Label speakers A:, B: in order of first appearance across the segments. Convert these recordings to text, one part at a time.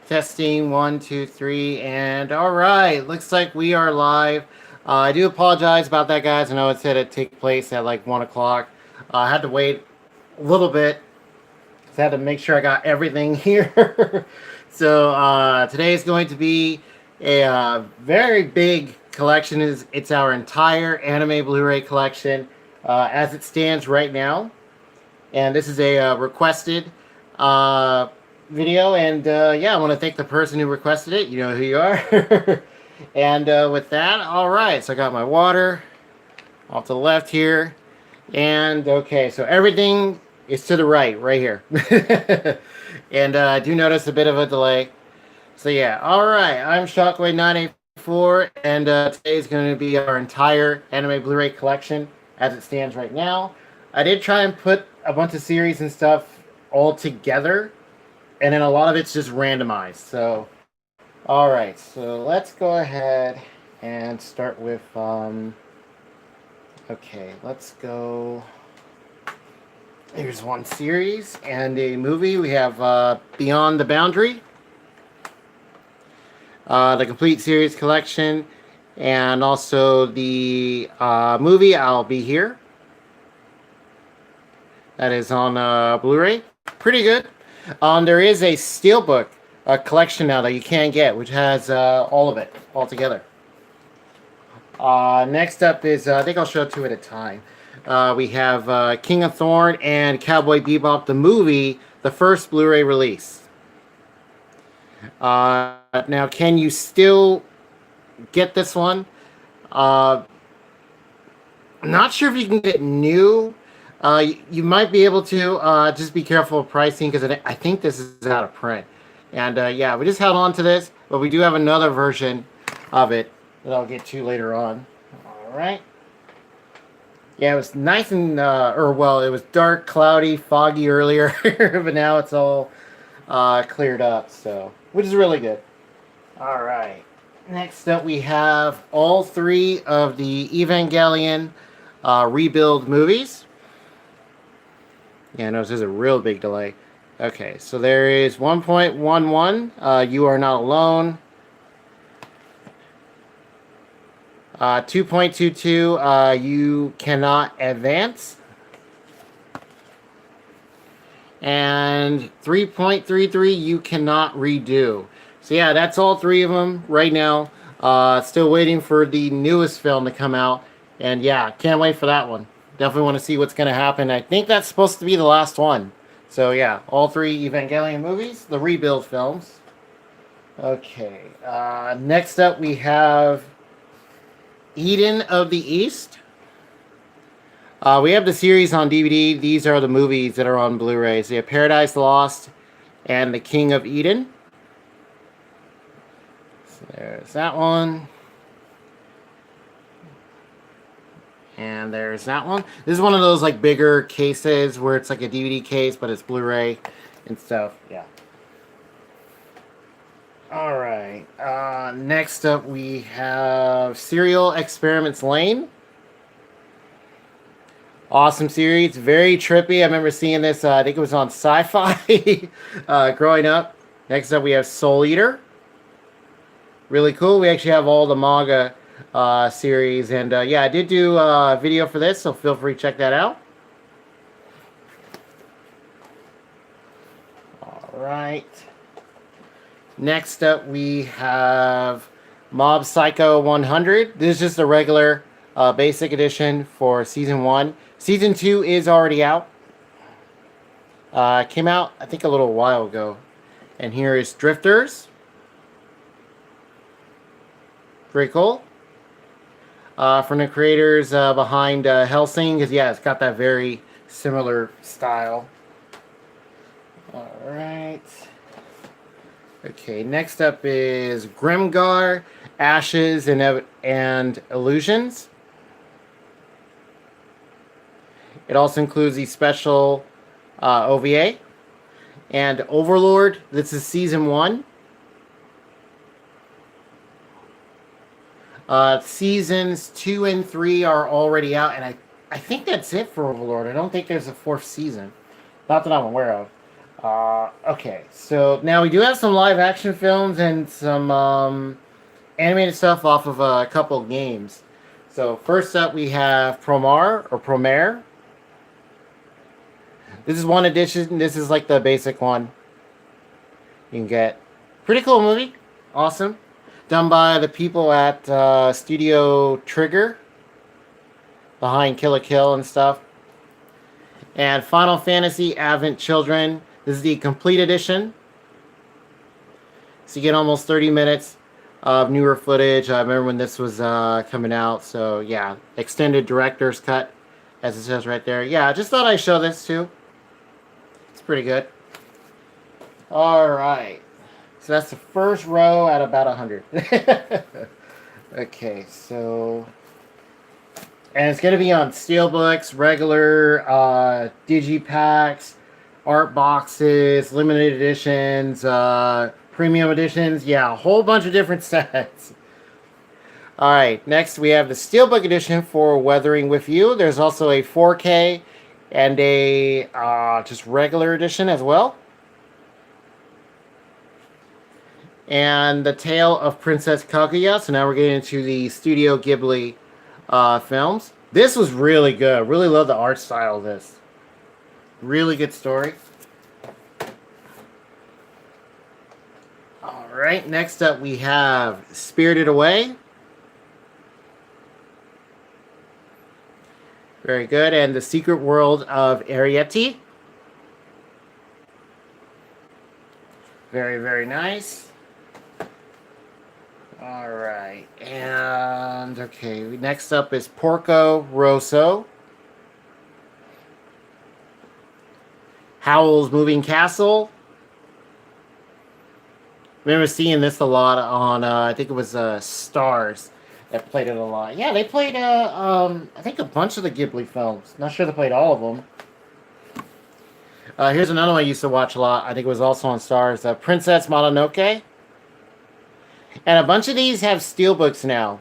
A: Testing 1, 2, 3, and all right. Looks like we are live. I do apologize about that, guys. I know it said it take place at like 1 o'clock. I had to wait a little bit. I had to make sure I got everything here. So today is going to be a very big collection. It's our entire anime Blu-ray collection as it stands right now, and this is a requested uh, video. And yeah, I want to thank the person who requested it. You know who you are. And with that, all right. So I got my water off to the left here, and okay, so everything is to the right here. And I do notice a bit of a delay. So yeah, all right. I'm Shockwave984, and today is going to be our entire anime Blu-ray collection as it stands right now. I did try and put a bunch of series and stuff all together, and then a lot of it's just randomized. So, all right. So let's go ahead and start with. Okay, let's go. Here's one series and a movie. We have Beyond the Boundary, the complete series collection, and also the movie I'll Be Here. That is on Blu-ray. Pretty good. There is a steelbook collection now that you can get, which has all of it all together. Next up is, I think I'll show two at a time. We have King of Thorn and Cowboy Bebop, the movie, the first Blu-ray release. Now, can you still get this one? I'm not sure if you can get it new. You might be able to. Just be careful of pricing because I think this is out of print. And yeah, we just held on to this, but we do have another version of it that I'll get to later on. All right. Yeah, it was nice and, it was dark, cloudy, foggy earlier, but now it's all cleared up, so, which is really good. All right. Next up, we have all three of the Evangelion rebuild movies. Yeah, notice there's a real big delay. Okay, so there is 1.11, You Are Not Alone. 2.22, You Cannot Advance. And 3.33, You Cannot Redo. So yeah, that's all three of them right now. Still waiting for the newest film to come out. And yeah, can't wait for that one. Definitely want to see what's going to happen. I think that's supposed to be the last one. So yeah, all three Evangelion movies, the rebuild films. Okay, next up we have Eden of the East. We have the series on DVD. These are the movies that are on Blu-ray. So you have Paradise Lost and The King of Eden. So there's that one. And there's that one. This is one of those like bigger cases where it's like a DVD case, but it's Blu-ray and stuff. Yeah. All right. Next up, we have Serial Experiments Lane. Awesome series. Very trippy. I remember seeing this. I think it was on Sci-Fi growing up. Next up, we have Soul Eater. Really cool. We actually have all the manga series. And yeah, I did do a video for this, so feel free to check that out. All right. Next up, we have Mob Psycho 100. This is just a regular basic edition for Season 1. Season 2 is already out. Came out, I think, a little while ago. And here is Drifters. Very cool. From the creators behind Hellsing. Because, yeah, it's got that very similar style. All right. Okay, next up is Grimgar, Ashes, and Illusions. It also includes the special OVA. And Overlord, this is Season 1. Seasons 2 and 3 are already out, and I think that's it for Overlord. I don't think there's a fourth season. Not that I'm aware of. Okay, so now we do have some live action films and some animated stuff off of a couple of games. So first up, we have Promare or Promare. This is one edition. This is like the basic one you can get. Pretty cool movie. Awesome. Done by the people at Studio Trigger, behind Kill la Kill and stuff. And Final Fantasy Advent Children. This is the complete edition. So you get almost 30 minutes of newer footage. I remember when this was coming out. So yeah, extended director's cut, as it says right there. Yeah, I just thought I'd show this too. It's pretty good. All right. So that's the first row at about 100. Okay, so... And it's going to be on steelbooks, regular digipacks, art boxes, limited editions, premium editions. Yeah, a whole bunch of different sets. All right, next we have the steelbook edition for Weathering with You. There's also a 4K and a just regular edition as well. And the Tale of Princess Kaguya. So now we're getting into the Studio Ghibli films. This was really good. Really love the art style of this. Really good story. All right, next up we have Spirited Away. Very good. And The Secret World of Arrietty. Very, very nice. All right, and okay, next up is Porco Rosso. Howl's Moving Castle. Remember seeing this a lot on, I think it was Stars that played it a lot. Yeah, they played, I think a bunch of the Ghibli films. Not sure they played all of them. Here's another one I used to watch a lot. I think it was also on Stars. Princess Mononoke. And a bunch of these have steelbooks now.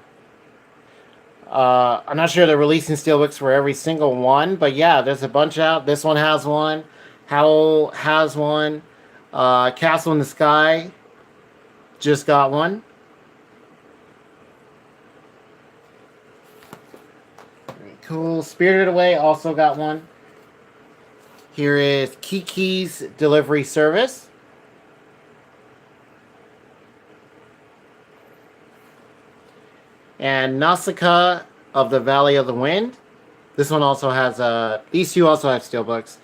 A: I'm not sure they're releasing steelbooks for every single one, but yeah, there's a bunch out. This one has one. Howl has one. Castle in the Sky just got one. Very cool. Spirited Away also got one. Here is Kiki's Delivery Service. And Nausicaa of the Valley of the Wind. This one also has, these two also have steelbooks.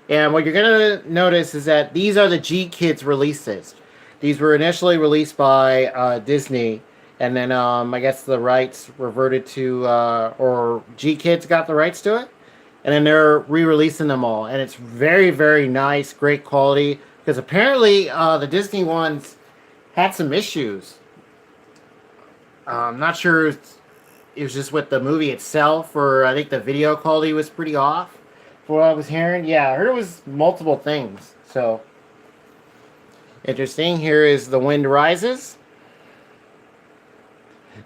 A: And what you're going to notice is that these are the G-Kids releases. These were initially released by Disney. And then I guess the rights reverted to, or G-Kids got the rights to it. And then they're re-releasing them all. And it's very, very nice, great quality. Because apparently the Disney ones had some issues. I'm not sure if it was just with the movie itself, or I think the video quality was pretty off for what I was hearing. Yeah, I heard it was multiple things. So, interesting. Here is The Wind Rises.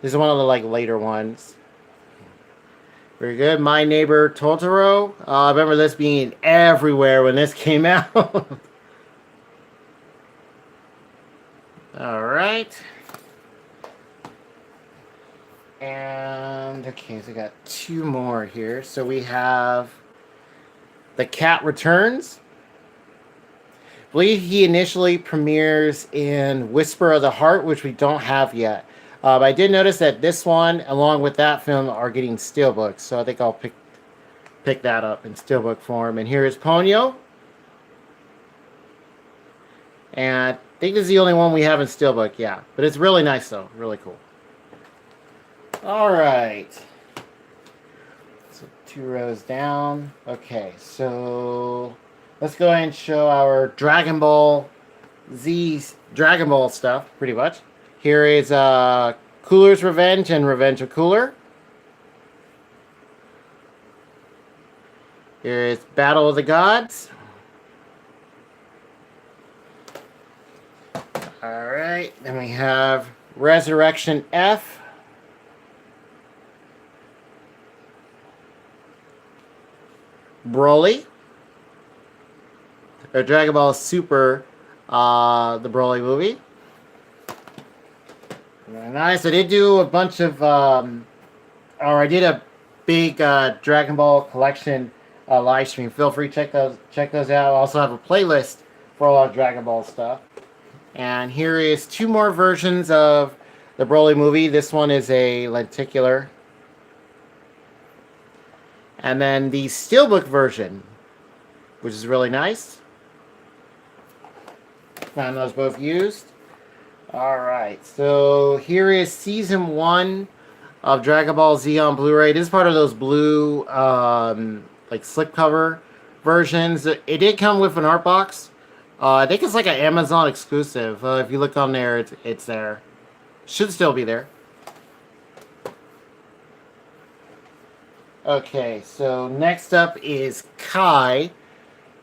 A: This is one of the later ones. Very good. My Neighbor Totoro. I remember this being everywhere when this came out. All right. And, okay, so we got two more here. So we have The Cat Returns. I believe he initially premieres in Whisper of the Heart, which we don't have yet. But I did notice that this one, along with that film, are getting steelbooks. So I think I'll pick that up in steelbook form. And here is Ponyo. And I think this is the only one we have in steelbook, yeah. But it's really nice, though. Really cool. All right. So 2 rows down. Okay, so let's go ahead and show our Dragon Ball stuff, pretty much. Here is Cooler's Revenge and Revenge of Cooler. Here is Battle of the Gods. All right, then we have Resurrection F. Broly. or Dragon Ball Super, the Broly movie. Very nice. I did do a bunch of, or I did a big Dragon Ball collection live stream. Feel free to check those out. I also have a playlist for all our Dragon Ball stuff. And here is two more versions of the Broly movie. This one is a lenticular. And then the Steelbook version, which is really nice. Found those both used. Alright, so here is Season 1 of Dragon Ball Z on Blu-ray. This is part of those blue, like slipcover versions. It did come with an art box. I think it's like an Amazon exclusive. If you look on there, it's there. Should still be there. Okay, so next up is Kai.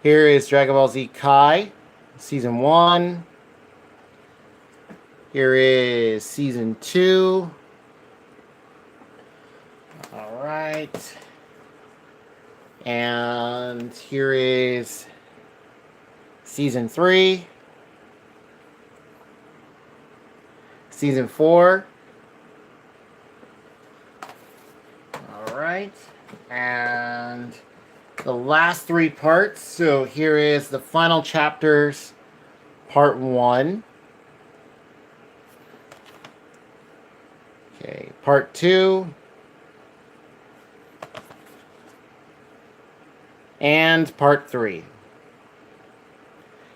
A: Here is Dragon Ball Z Kai, Season 1. Here is Season 2. Alright. And here is Season 3. Season 4. Alright. And the last three parts. So here is the final chapters, Part 1. Okay, Part 2. And Part 3.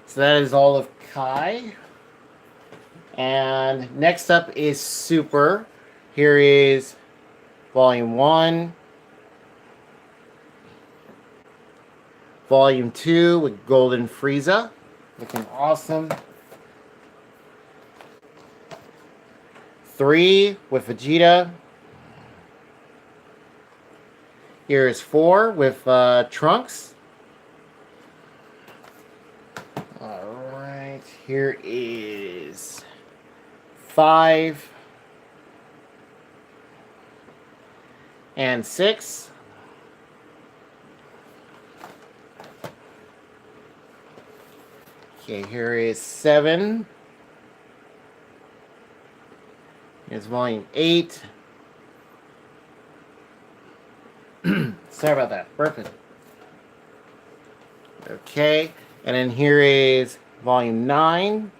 A: So that is all of Kai. And next up is Super. Here is Volume 1. Volume 2 with Golden Frieza. Looking awesome. 3 with Vegeta. Here is 4 with Trunks. Alright, here is 5 and 6. Okay, here is 7. Here's Volume 8. Sorry about that. Perfect. Okay, and then here is Volume 9.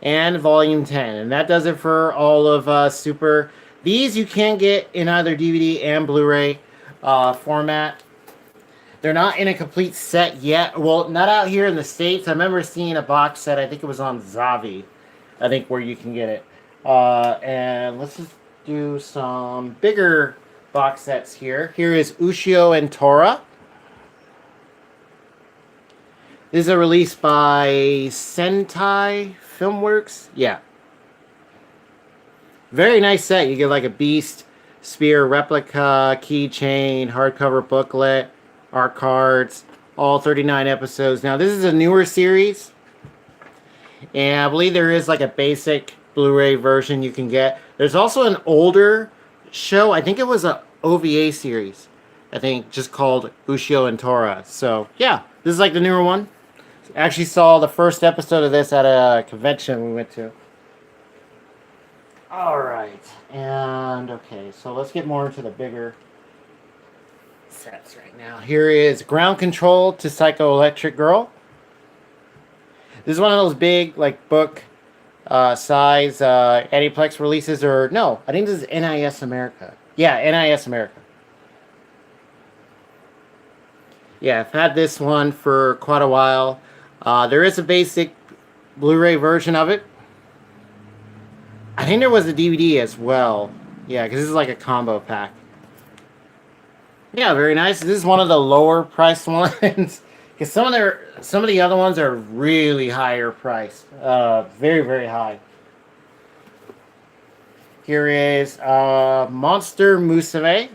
A: And Volume 10. And that does it for all of Super. These you can get in either DVD and Blu-ray format. They're not in a complete set yet. Well, not out here in the States. I remember seeing a box set. I think it was on Zavi. I think where you can get it. And let's just do some bigger box sets here. Here is Ushio and Tora. This is a release by Sentai Filmworks. Yeah. Very nice set. You get like a Beast Spear replica, keychain, hardcover booklet, art cards, all 39 episodes. Now, this is a newer series. And I believe there is like a basic Blu-ray version you can get. There's also an older show. I think it was a OVA series. I think just called Ushio and Tora. So, yeah. This is like the newer one. Actually saw the first episode of this at a convention we went to. Alright. And, okay. So, let's get more into the bigger sets right now. Here is Ground Control to Psycho Electric Girl. This is one of those big, like, book size Aniplex releases, or no, I think this is NIS America. Yeah, NIS America. Yeah, I've had this one for quite a while. There is a basic Blu-ray version of it. I think there was a DVD as well. Yeah, because this is like a combo pack. Yeah, very nice. This is one of the lower priced ones. Because some of the other ones are really higher priced. Very, very high. Here is Monster Musume.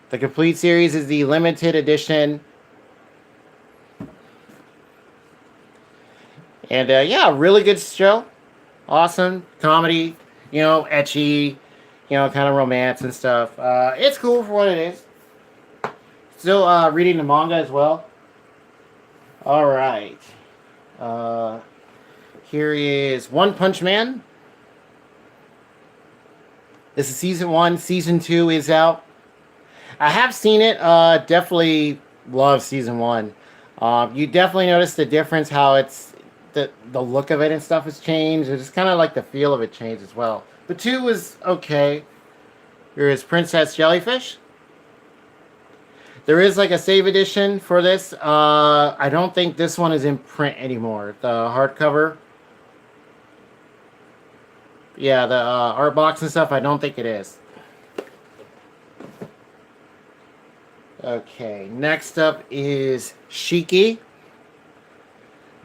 A: The complete series is the limited edition. And yeah, really good show. Awesome. Comedy. You know, ecchi. You know, kind of romance and stuff. It's cool for what it is. Still reading the manga as well. All right. Uh, Here is One Punch Man. This is season 1. Season 2 is out. I have seen it. Definitely love season 1. You definitely notice the difference, how it's the look of it and stuff has changed. It's just kind of like the feel of it changed as well. But 2 was okay. Here is Princess Jellyfish. There is like a save edition for this. I don't think this one is in print anymore. The hardcover. Yeah, the art box and stuff, I don't think it is. Okay, next up is Shiki.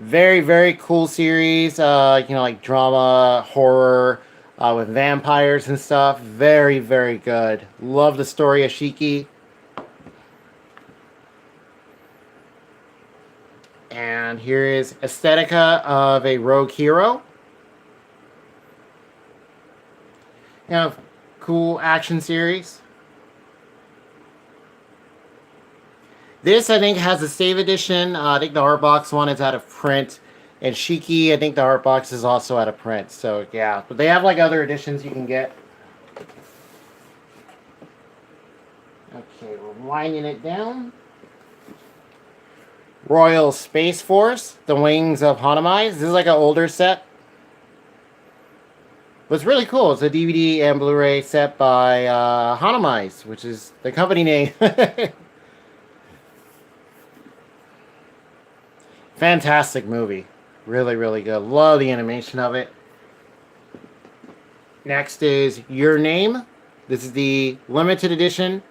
A: Very, very cool series. Like drama, horror, with vampires and stuff. Very, very good. Love the story of Shiki. And here is Aesthetica of a Rogue Hero. Cool action series. This, I think, has a save edition. I think the art box one is out of print. And Shiki, I think the art box is also out of print. So, yeah. But they have, like, other editions you can get. Okay, we're winding it down. Royal Space Force, The Wings of Hanamai. This is, like, an older set. But it's really cool. It's a DVD and Blu-ray set by Hanamai, which is the company name. Fantastic movie. Really, really good. Love the animation of it. Next is Your Name. This is the limited edition,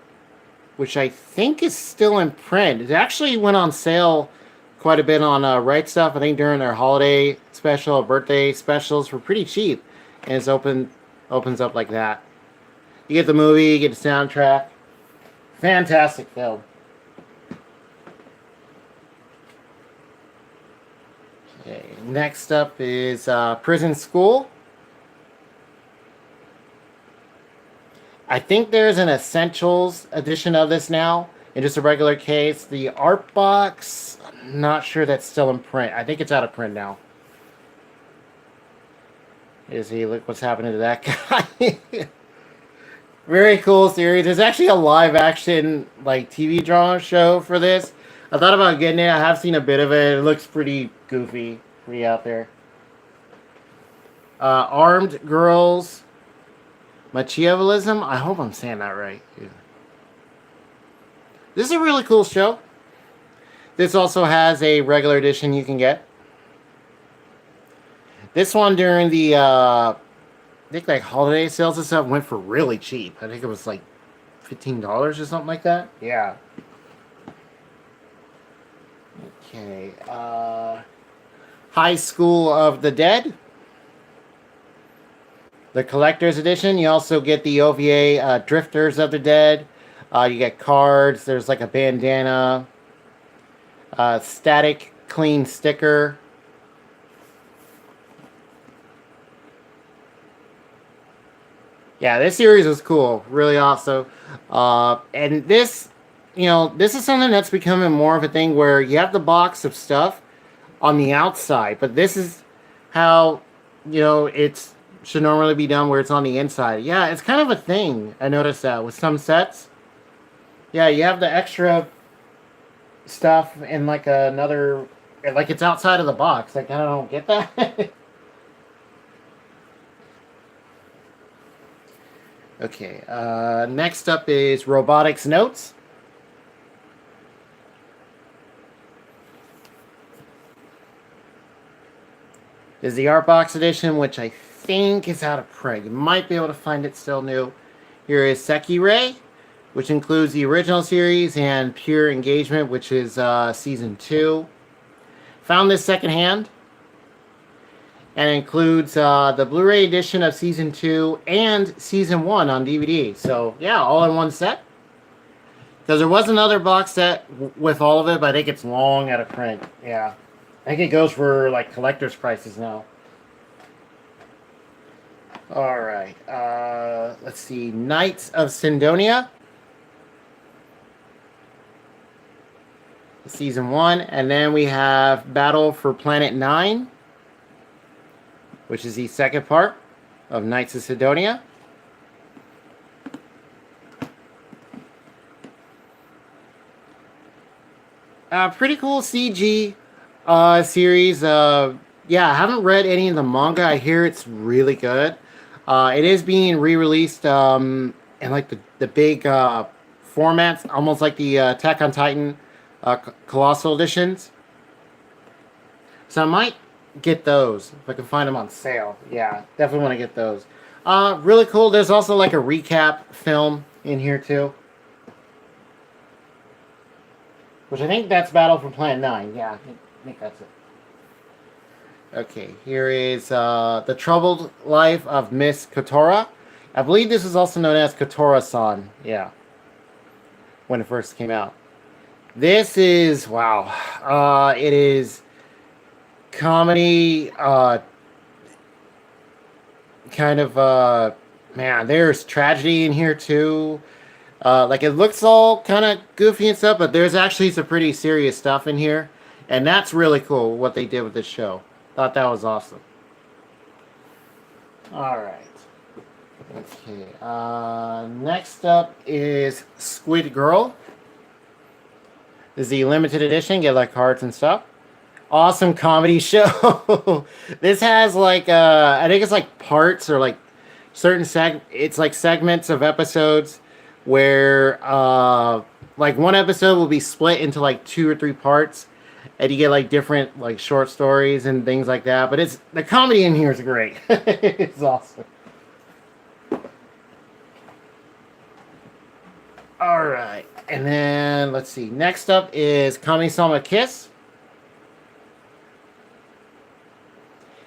A: which I think is still in print. It actually went on sale quite a bit on Right Stuff. I think during their holiday special, birthday specials, for pretty cheap. And it's opens up like that. You get the movie, you get the soundtrack. Fantastic film. Okay, next up is Prison School. I think there's an Essentials edition of this now, in just a regular case. The art box, I'm not sure that's still in print. I think it's out of print now. Look what's happening to that guy. Very cool series. There's actually a live action like TV drama show for this. I thought about getting it. I have seen a bit of it. It looks pretty goofy, pretty out there. Armed Girls Machiavellism. I hope I'm saying that right. Yeah. This is a really cool show. This also has a regular edition you can get. This one during the, I think like holiday sales and stuff went for really cheap. I think it was like $15 or something like that. Yeah. Okay. High School of the Dead. The collector's edition. You also get the OVA Drifters of the Dead. You get cards. There's like a bandana. Static clean sticker. Yeah, this series was cool. Really awesome. And this, this is something that's becoming more of a thing where you have the box of stuff on the outside, but this is how, it should normally be done, where it's on the inside. Yeah, it's kind of a thing. I noticed that with some sets. Yeah, you have the extra stuff in like another, like it's outside of the box. I kind of don't get that. Okay, next up is Robotics Notes. This is the art box edition, which I think is out of print. You might be able to find it still new. Here is Sekirei, which includes the original series, and Pure Engagement, which is season 2. Found this secondhand. And includes the Blu-ray edition of Season 2 and Season 1 on DVD. So, yeah, all in one set. Because there was another box set with all of it, but I think it's long out of print. Yeah. I think it goes for, like, collector's prices now. Alright. Let's see. Knights of Sidonia. This is the art box edition, which I think is out of print. You might be able to find it still new. Here is Sekirei, which includes the original series, and Pure Engagement, which is season 2. Found this secondhand. And includes the Blu-ray edition of Season 2 and Season 1 on DVD. So, yeah, all in one set. Because there was another box set with all of it, but I think it's long out of print. Yeah. I think it goes for, like, collector's prices now. Alright. Let's see. Knights of Sidonia. Season 1. And then we have Battle for Planet 9, which is the second part of Knights of Sidonia. Pretty cool CG series. Yeah, I haven't read any of the manga. I hear it's really good. It is being re-released in like the big formats, almost like the Attack on Titan Colossal editions. So I might get those if I can find them on sale. Yeah, definitely want to get those. Really cool. There's also like a recap film in here too. Which I think that's Battle for Planet 9. Yeah, I think that's it. Okay, here is The Troubled Life of Miss Kotora. I believe this is also known as Kotora-san. Yeah. When it first came out. This is, wow. It is comedy, kind of, man, there's tragedy in here too. Like it looks all kind of goofy and stuff, but there's actually some pretty serious stuff in here. And that's really cool what they did with this show. Thought that was awesome. Alright. Okay. Next up is Squid Girl. This is the limited edition. Get like cards and stuff. Awesome comedy show. This has like, I think it's like parts or like certain it's like segments of episodes where like one episode will be split into like 2 or 3 parts, and you get like different like short stories and things like that. But it's the comedy in here is great. It's awesome. All right, and then let's see. Next up is Kami-sama Kiss.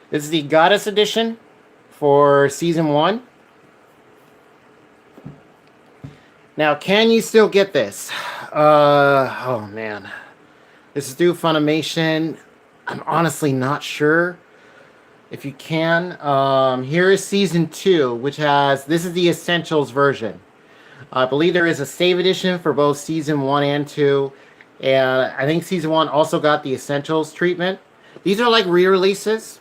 A: This is the Goddess edition for season 1. Now, can you still get this? Oh man. This is through Funimation. I'm honestly not sure if you can. Here is season 2, which has, this is the Essentials version. I believe there is a save edition for both season 1 and 2. And I think season 1 also got the Essentials treatment. These are like re-releases.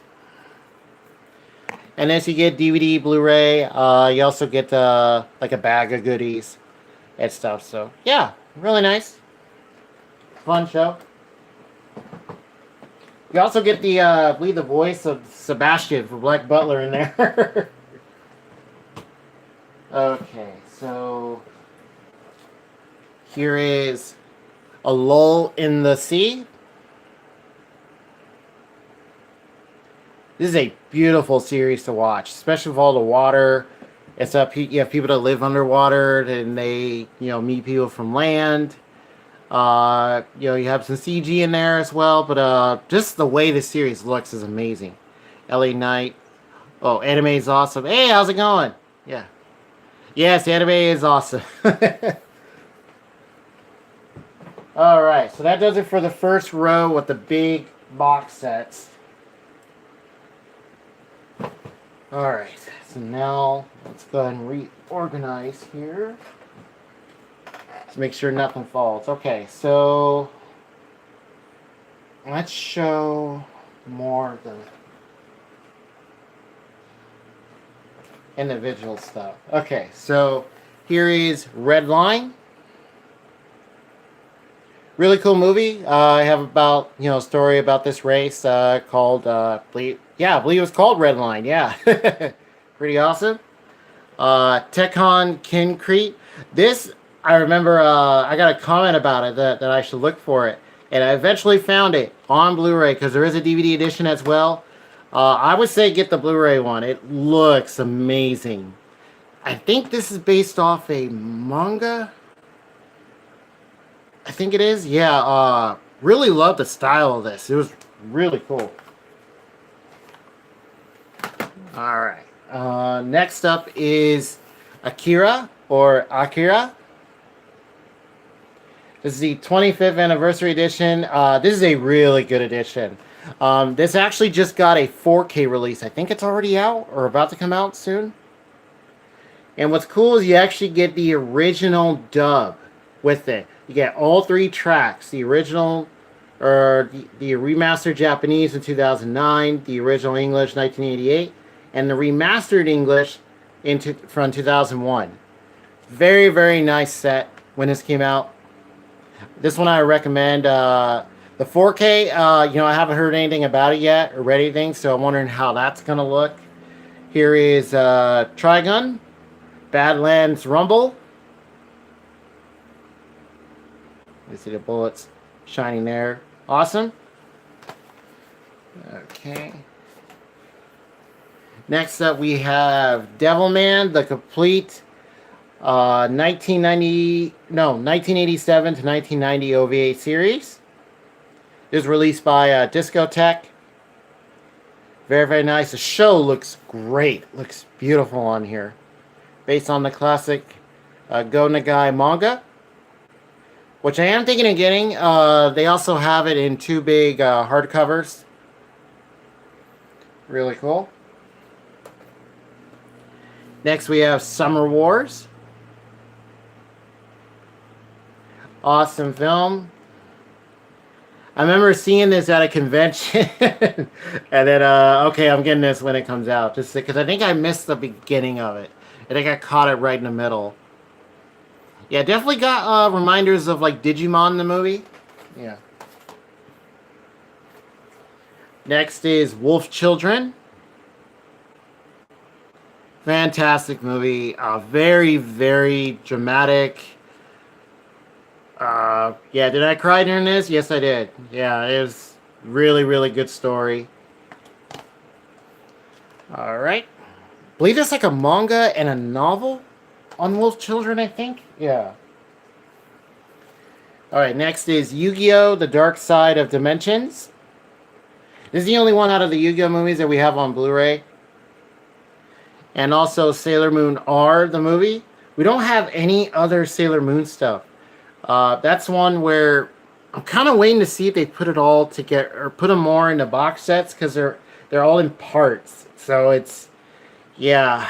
A: And as you get DVD, Blu-ray, you also get like a bag of goodies and stuff. So yeah, really nice, fun show. You also get the I believe the voice of Sebastian for Black Butler in there. Okay, so here is A Lull in the Sea. This is a beautiful series to watch, especially with all the water. It's you have people that live underwater, and they meet people from land. You have some CG in there as well, but just the way the series looks is amazing. LA Knight. Oh, anime is awesome. Hey, how's it going? Yeah. Yes, anime is awesome. All right, so that does it for the first row with the big box sets. Alright, so now let's go ahead and reorganize here. Let's make sure nothing falls. Okay, so let's show more of the individual stuff. Okay, so here is Red Line. Really cool movie. I have about, a story about this race called, I believe it was called Red Line. Yeah. Pretty awesome. Tekkon Kincrete. This, I remember, I got a comment about it that I should look for it. And I eventually found it on Blu-ray because there is a DVD edition as well. I would say get the Blu-ray one. It looks amazing. I think this is based off a manga. I think it is. Yeah, really love the style of this. It was really cool. Alright. Next up is Akira, or Akira. This is the 25th anniversary edition. This is a really good edition. This actually just got a 4K release. I think it's already out, or about to come out soon. And what's cool is you actually get the original dub with it. You get all three tracks: the original, or the remastered Japanese in 2009, the original English 1988, and the remastered English from 2001. Very, very nice set when this came out. This one I recommend. The 4K, I haven't heard anything about it yet or read anything, so I'm wondering how that's gonna look. Here is Trigun, Badlands Rumble. You see the bullets shining there. Awesome. Okay. Next up, we have Devilman, the complete 1987 to 1990 OVA series. It was released by Discotech. Very, very nice. The show looks great. Looks beautiful on here. Based on the classic Go Nagai manga, which I am thinking of getting. They also have it in two big hardcovers. Really cool. Next, we have Summer Wars. Awesome film. I remember seeing this at a convention, and then okay, I'm getting this when it comes out, just because I think I missed the beginning of it. I think I caught it right in the middle. Yeah, definitely got reminders of like Digimon the movie. Yeah. Next is Wolf Children. Fantastic movie. Very, very dramatic. Yeah, did I cry during this? Yes, I did. Yeah, it was really, really good story. Alright. I believe it's like a manga and a novel on Wolf Children, I think. Yeah. Alright, next is Yu-Gi-Oh! The Dark Side of Dimensions. This is the only one out of the Yu-Gi-Oh! Movies that we have on Blu-ray. And also Sailor Moon R, the movie. We don't have any other Sailor Moon stuff. That's one where I'm kind of waiting to see if they put it all together or put them more into box sets, because they're all in parts. So it's, yeah,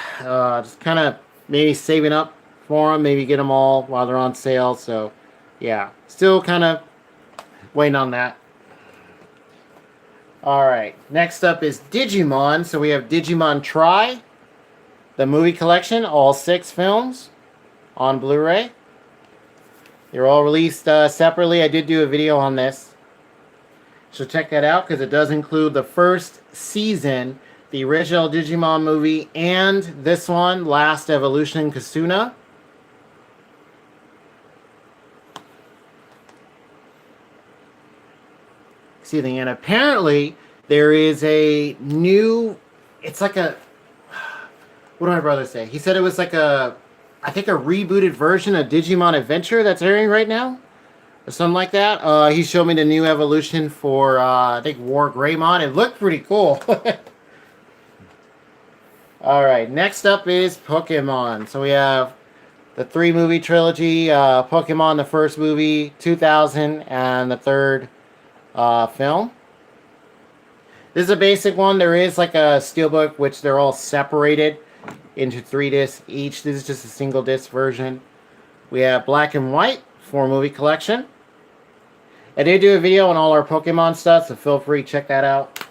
A: just kind of maybe saving up for them, maybe get them all while they're on sale. So yeah, still kind of waiting on that. All right, next up is Digimon. So we have Digimon Tri, the movie collection, all 6 films on Blu-ray. They're all released separately. I did do a video on this, so check that out, because it does include the first season, the original Digimon movie, and this one, Last Evolution Kasuna. Excuse me. And apparently there is a new, it's like a, what did my brother say? He said it was like a, I think a rebooted version of Digimon Adventure that's airing right now, or something like that. He showed me the new evolution for, I think, War Greymon. It looked pretty cool. Alright, next up is Pokemon. So we have the 3-movie trilogy, Pokemon, the first movie, 2000, and the third film. This is a basic one. There is like a steelbook, which they're all separated into 3 discs each. This is just a single disc version. We have Black and White, 4-movie collection. I did do a video on all our Pokemon stuff, so feel free to check that out.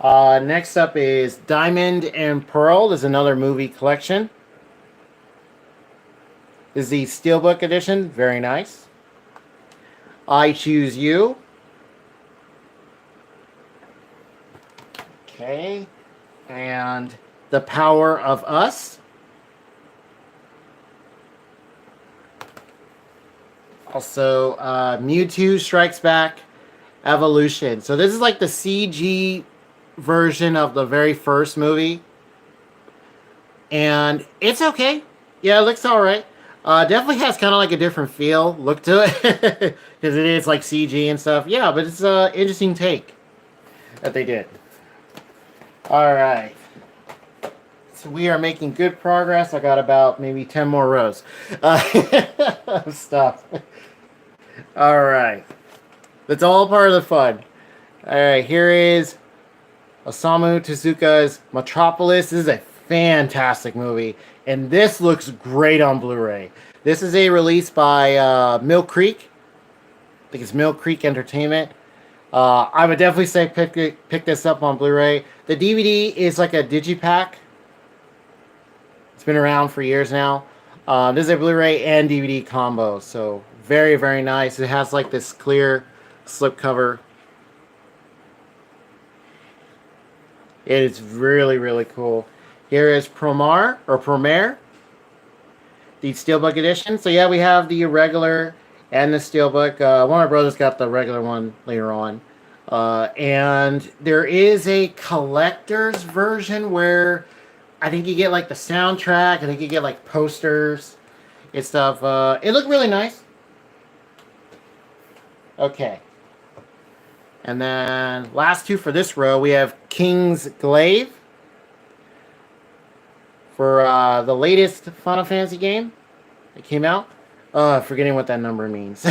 A: Next up is Diamond and Pearl. There's another movie collection. This is the steelbook edition. Very nice. I Choose You. Okay. And The Power of Us. Also, Mewtwo Strikes Back Evolution. So this is like the CG version of the very first movie. And it's okay. Yeah, it looks alright. Definitely has kind of like a different look to it. Because it is like CG and stuff. Yeah, but it's an interesting take that they did. Alright. So we are making good progress. I got about maybe 10 more rows of stuff. Alright. That's all part of the fun. Alright, here is Osamu Tezuka's Metropolis. This is a fantastic movie. And this looks great on Blu-ray. This is a release by Mill Creek. I think it's Mill Creek Entertainment. I would definitely say pick this up on Blu-ray. The DVD is like a digipack. It's been around for years now. This is a Blu-ray and DVD combo, so very, very nice. It has like this clear slipcover. It is really, really cool. Here is Promare, the Steelbook edition. So yeah, we have the regular and the Steelbook. One of my brothers got the regular one later on. And there is a collector's version where I think you get like the soundtrack. I think you get like posters and stuff. It looked really nice. Okay. And then last two for this row, we have King's Glaive for the latest Final Fantasy game that came out. Forgetting what that number means.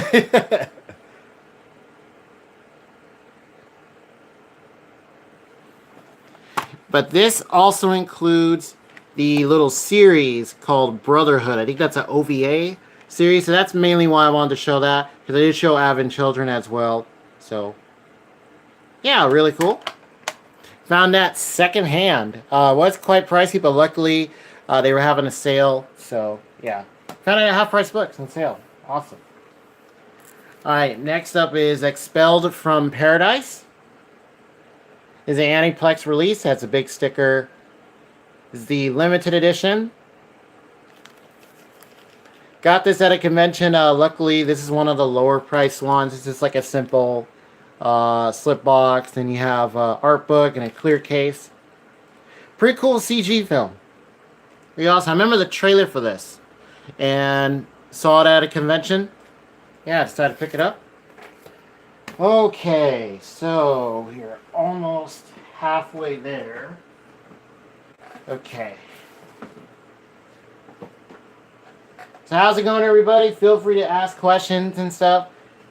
A: But this also includes the little series called Brotherhood. I think that's an OVA series, so that's mainly why I wanted to show that, because I did show Advent Children as well. So, yeah, really cool. Found that secondhand. Was quite pricey, but luckily they were having a sale. So, yeah. Found it at half-price books on sale. Awesome. Alright, next up is Expelled from Paradise. Is an Aniplex release. Has a big sticker. Is the limited edition. Got this at a convention. Luckily, this is one of the lower priced ones. It's just like a simple slip box. Then you have art book and a clear case. Pretty cool CG film. Pretty awesome. I remember the trailer for this and saw it at a convention. Yeah, I decided to pick it up. Okay, so we're almost halfway there. Okay. So how's it going, everybody? Feel free to ask questions and stuff.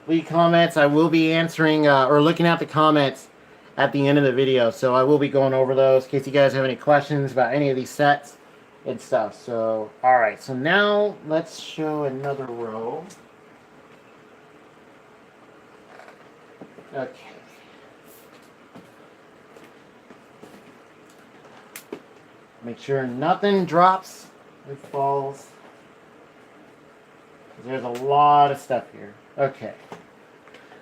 A: Leave comments. I will be answering or looking at the comments at the end of the video. So I will be going over those in case you guys have any questions about any of these sets and stuff. So, alright. So now let's show another row. Okay. Make sure nothing drops or falls. There's a lot of stuff here. Okay.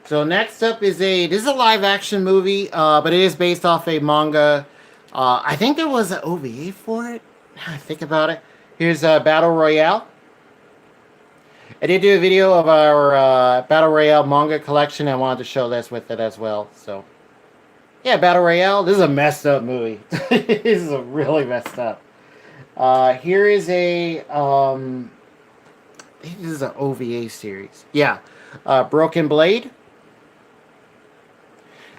A: So next up is this is a live action movie, but it is based off a manga. I think there was an OVA for it. Now I think about it. Here's Battle Royale. I did do a video of our Battle Royale manga collection. I wanted to show this with it as well. So, yeah, Battle Royale. This is a messed up movie. This is a really messed up. Here is a... I think this is an OVA series. Yeah. Broken Blade.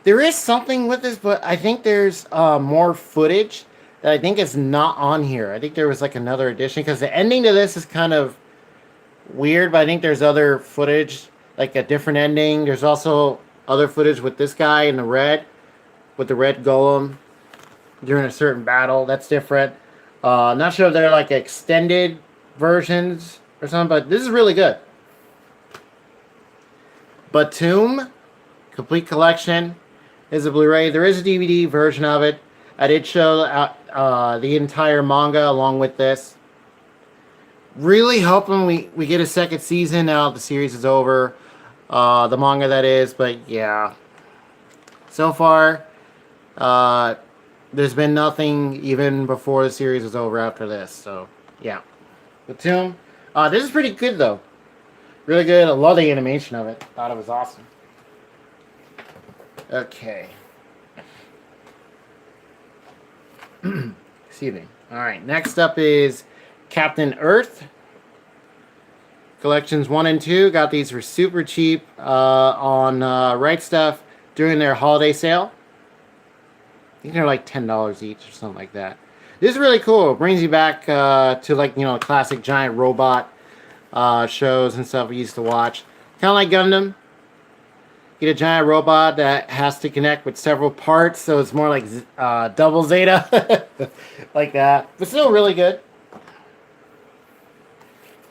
A: There is something with this, but I think there's more footage that I think is not on here. I think there was like another edition, because the ending to this is kind of weird, but I think there's other footage, like a different ending. There's also other footage with this guy in the red, with the red golem during a certain battle. That's different. Not sure if they're like extended versions or something, but this is really good. Batum, complete collection, is a Blu-ray. There is a DVD version of it. I did show the entire manga along with this. Really hoping we get a second season now that the series is over. The manga, that is. But yeah. So far, there's been nothing even before the series is over after this. So, yeah. Batum. This is pretty good, though. Really good. I love the animation of it. Thought it was awesome. Okay. Excuse me. Alright, next up is Captain Earth. Collections 1 and 2. Got these for super cheap on Right Stuff during their holiday sale. I think they're like $10 each or something like that. This is really cool. It brings you back to, like, you know, classic giant robot shows and stuff we used to watch. Kind of like Gundam. Get a giant robot that has to connect with several parts, so it's more like double Zeta. Like that. But still really good.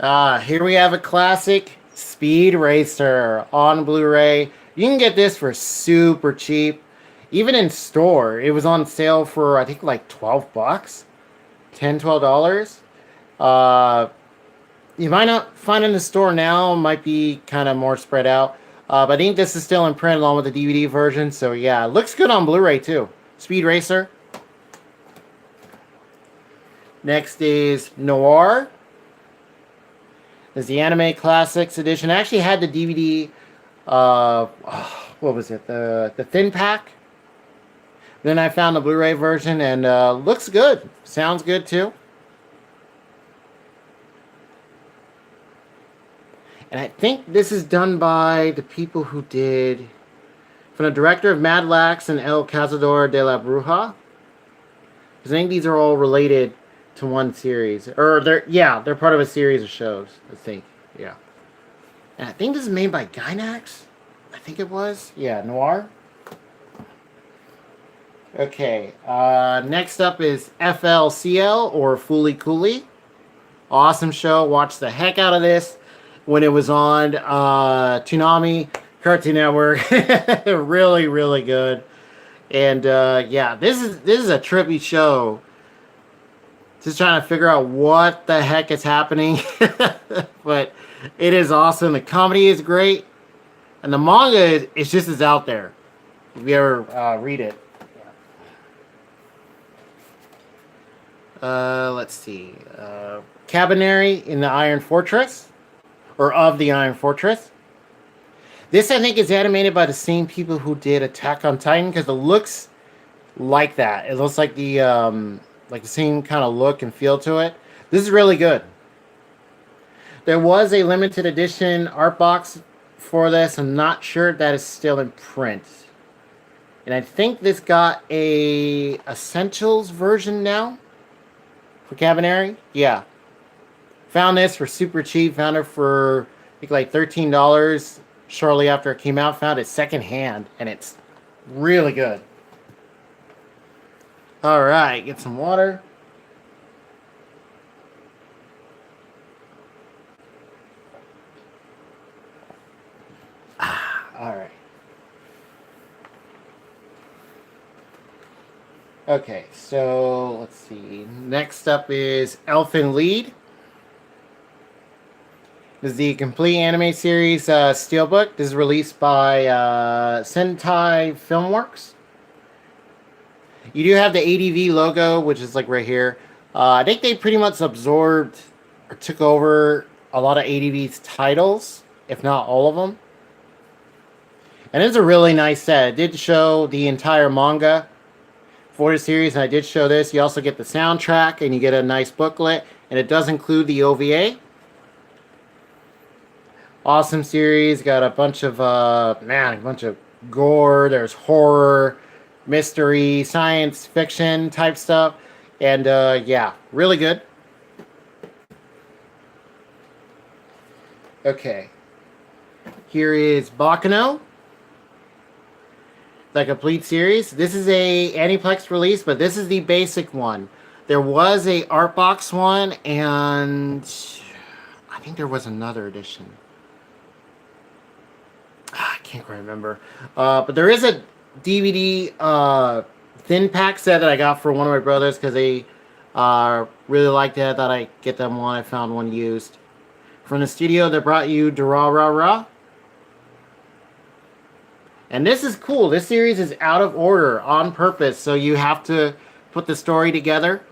A: Here we have a classic Speed Racer on Blu-ray. You can get this for super cheap. Even in store, it was on sale for I think like 12 bucks, $10, $12. Uh, you might not find it in the store now, might be kind of more spread out. But I think this is still in print along with the DVD version. So yeah, it looks good on Blu-ray too. Speed Racer. Next is Noir. Is the Anime Classics edition. I actually had the DVD. What was it? The thin pack. Then I found the Blu-ray version and looks good. Sounds good too. And I think this is done by the people who did, from the director of Mad Lax and El Cazador de la Bruja. Because I think these are all related to one series. Or they're part of a series of shows, I think. Yeah. And I think this is made by Gainax. I think it was. Yeah, Noir. Okay. Next up is FLCL or Fooly Cooly. Awesome show. Watched the heck out of this when it was on Toonami Cartoon Network. Really, really good. And yeah, this is a trippy show. Just trying to figure out what the heck is happening. But it is awesome. The comedy is great. And the manga is just as out there. If you ever read it. Let's see. Cabinary in the Iron Fortress. Or of the Iron Fortress. This, I think, is animated by the same people who did Attack on Titan. Because it looks like that. It looks like the same kind of look and feel to it. This is really good. There was a limited edition art box for this. I'm not sure if that is still in print. And I think this got a Essentials version now for Cabinary. Yeah. Found this for super cheap. Found it for I think like $13 shortly after it came out. Found it secondhand and it's really good. All right, get some water. All right. Okay, so let's see. Next up is Elfen Lied. This is the complete anime series steelbook. This is released by Sentai Filmworks. You do have the ADV logo, which is like right here. I think they pretty much absorbed or took over a lot of ADV's titles, if not all of them. And it's a really nice set. It did show the entire manga for the series, and I did show this. You also get the soundtrack, and you get a nice booklet, and it does include the OVA. Awesome series. Got a bunch of gore. There's horror, mystery, science fiction type stuff, and yeah, really good. Okay, here is Baccano, the complete series. This is a Aniplex release, but this is the basic one. There was a art box one, and I think there was another edition. I can't quite remember. But there is a DVD thin pack set that I got for one of my brothers because they really liked it. I thought I'd get them one. I found one used. From the studio that brought you Durarara. And this is cool. This series is out of order on purpose. So you have to put the story together.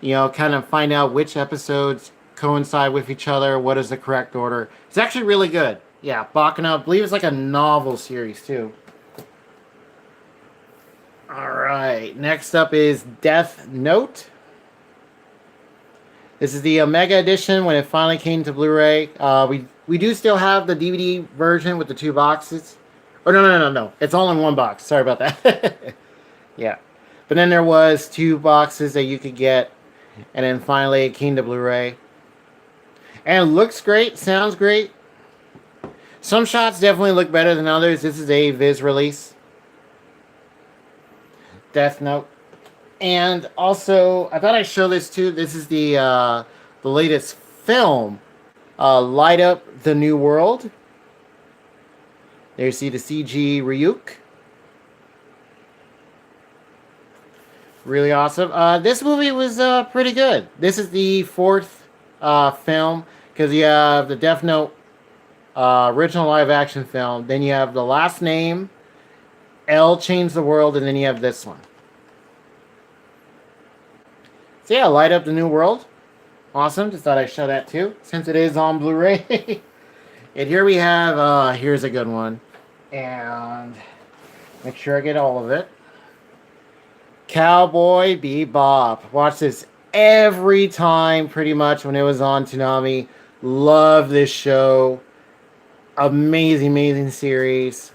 A: You know, kind of find out which episodes coincide with each other. What is the correct order. It's actually really good. Yeah, Baccano. I believe it's like a novel series, too. Alright, next up is Death Note. This is the Omega Edition when it finally came to Blu-ray. We do still have the DVD version with the two boxes. Oh, no. It's all in one box. Sorry about that. Yeah. But then there was two boxes that you could get. And then finally it came to Blu-ray. And it looks great. Sounds great. Some shots definitely look better than others. This is a Viz release. Death Note. And also, I thought I'd show this too. This is the latest film, Light Up the New World. There you see the CG Ryuk. Really awesome. This movie was pretty good. This is the fourth film because you have the Death Note original live action film. Then you have The Last Name, L Change the World, and then you have this one. So yeah, Light Up the New World. Awesome. Just thought I'd show that too, since it is on Blu-ray. And here we have, here's a good one. And make sure I get all of it. Cowboy Bebop. Watch this every time, pretty much, when it was on Toonami. Love this show. Amazing, amazing series.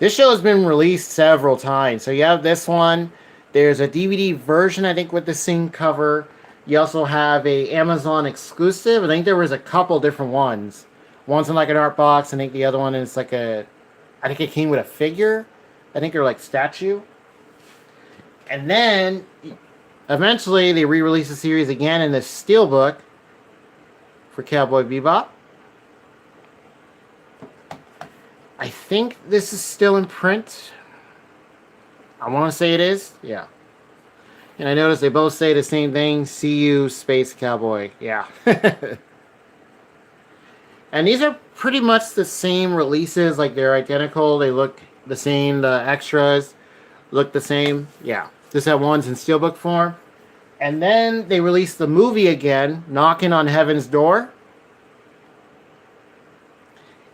A: This show has been released several times. So you have this one. There's a DVD version, I think, with the same cover. You also have a Amazon exclusive. I think there was a couple different ones. One's in like an art box. I think the other one is like I think it came with a figure. I think they're like statue. And then eventually they re-released the series again in the steelbook for Cowboy Bebop. I think this is still in print. I want to say it is. Yeah. And I noticed they both say the same thing. See you, Space Cowboy. Yeah. And these are pretty much the same releases. Like, they're identical. They look the same. The extras look the same. Yeah. Just that one's in steelbook form. And then they released the movie again, Knocking on Heaven's Door.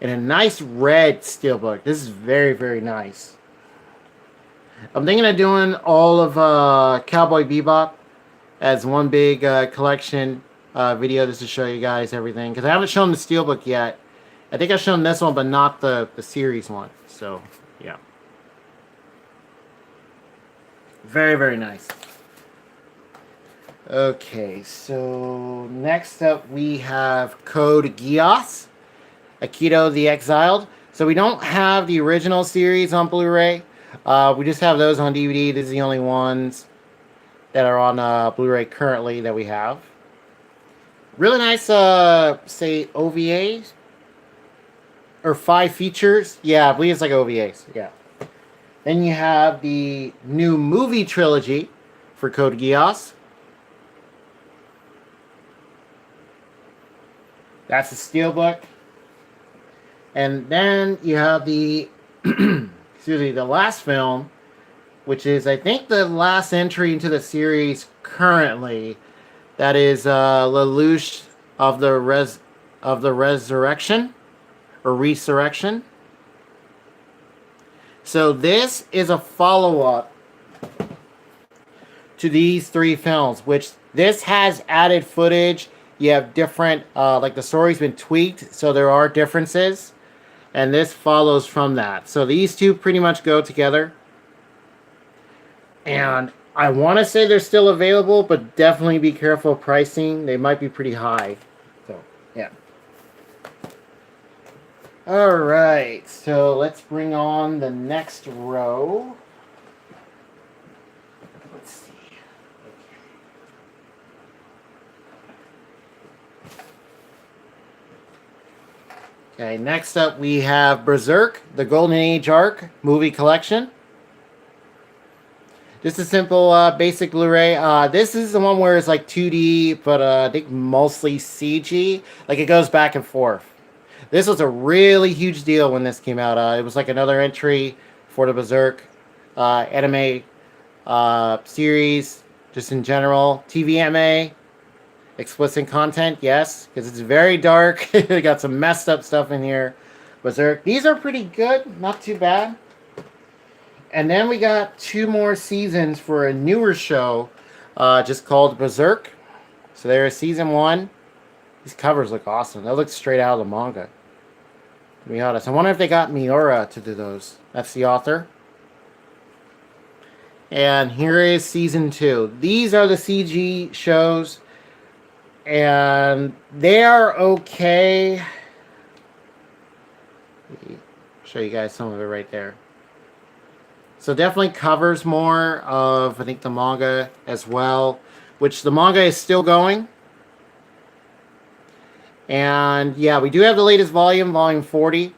A: In a nice red steelbook. This is very, very nice. I'm thinking of doing all of Cowboy Bebop as one big collection video just to show you guys everything. Because I haven't shown the steelbook yet. I think I've shown this one, but not the series one. So, yeah. Very, very nice. Okay, so next up we have Code Geass, Akito the Exiled. So we don't have the original series on Blu-ray. We just have those on DVD. These are the only ones that are on Blu-ray currently that we have. Really nice, say, OVAs. Or 5 features. Yeah, I believe it's like OVAs. Yeah. Then you have the new movie trilogy for Code Geass. That's the steelbook. And then you have the excuse me, the last film, which is, I think, the last entry into the series currently. That is Lelouch of the Resurrection or Resurrection. So this is a follow-up to these 3 films, which this has added footage. You have different, like the story's been tweaked, so there are differences. And this follows from that. So these two pretty much go together. And I want to say they're still available, but definitely be careful of pricing. They might be pretty high. So, yeah. Alright, so let's bring on the next row. Let's see. Okay, next up we have Berserk, the Golden Age Arc movie collection. Just a simple, basic Blu-ray. This is the one where it's like 2D, but I think mostly CG. Like, it goes back and forth. This was a really huge deal when this came out. It was like another entry for the Berserk anime series, just in general. TVMA, explicit content, yes, because it's very dark. They got some messed up stuff in here. Berserk. These are pretty good, not too bad. And then we got 2 more seasons for a newer show, just called Berserk. So there's season 1. These covers look awesome. That looks straight out of the manga, to be honest. I wonder if they got Miura to do those. That's the author. And here is season 2. These are the CG shows, and they are okay. Let me show you guys some of it right there. So definitely covers more of, I think, the manga as well. which the manga is still going. And yeah, we do have the latest volume, volume 40.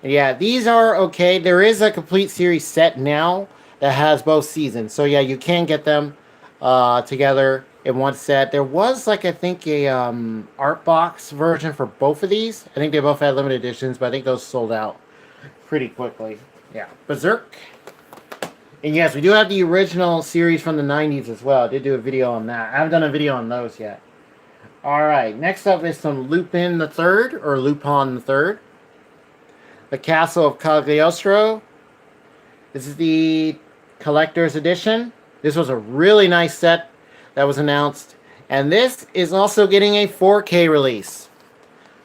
A: And yeah, these are okay. There is a complete series set now that has both seasons. So yeah, you can get them together in one set. There was like I think a art box version for both of these. I think they both had limited editions, but I think those sold out pretty quickly. Yeah, Berserk. And yes, we do have the original series from the 90s as well. I did do a video on that. I haven't done a video on those yet. Alright, next up is some Lupin the Third, or Lupin the Third. The Castle of Cagliostro. This is the collector's edition. This was a really nice set that was announced. And this is also getting a 4K release.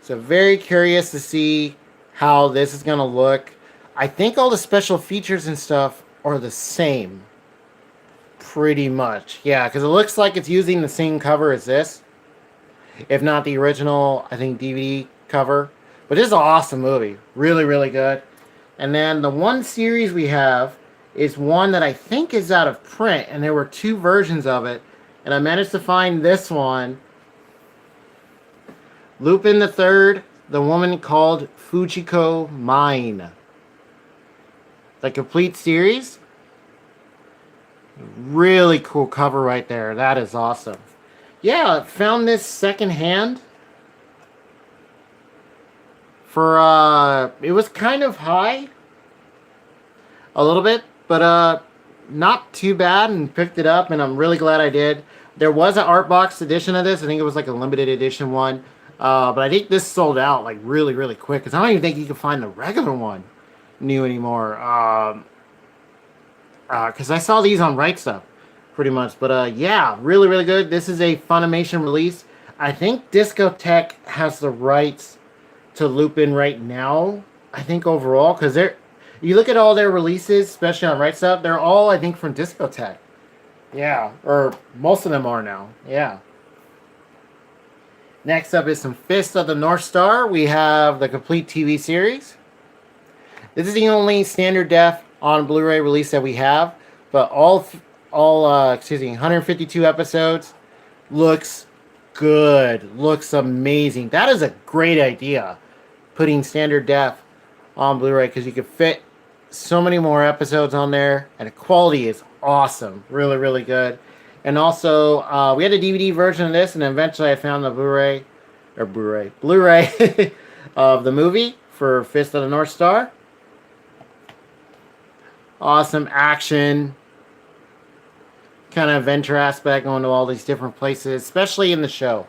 A: So very curious to see how this is going to look. I think all the special features and stuff are the same. Pretty much. Yeah, because it looks like it's using the same cover as this. If not the original, I think, DVD cover. But this is an awesome movie. Really, really good. And then the one series we have is one that I think is out of print. And there were two versions of it. And I managed to find this one. Lupin the Third, The Woman Called Fujiko Mine. The complete series. Really cool cover right there. That is awesome. Yeah, found this secondhand for it was kind of high a little bit, but not too bad, and picked it up, and I'm really glad I did. There was an art box edition of this. I think it was like a limited edition one, but I think this sold out like really, really quick, because I don't even think you can find the regular one new anymore, because I saw these on Right Stuff pretty much. But yeah, really, really good. This is a Funimation release. I think Discotech has the rights to Lupin right now, I think, overall, because you look at all their releases, especially on Right Stuff, they're all, I think, from Discotech. Yeah, or most of them are now. Yeah. Next up is some Fist of the North Star. We have the complete TV series. This is the only standard def on Blu-ray release that we have, but all 152 episodes. Looks good. Looks amazing. That is a great idea, putting standard def on Blu-ray, because you could fit so many more episodes on there, and the quality is awesome. Really, really good. And also, we had a DVD version of this, and eventually I found the Blu-ray of the movie for Fist of the North Star. Awesome action, kind of adventure aspect, going to all these different places, especially in the show.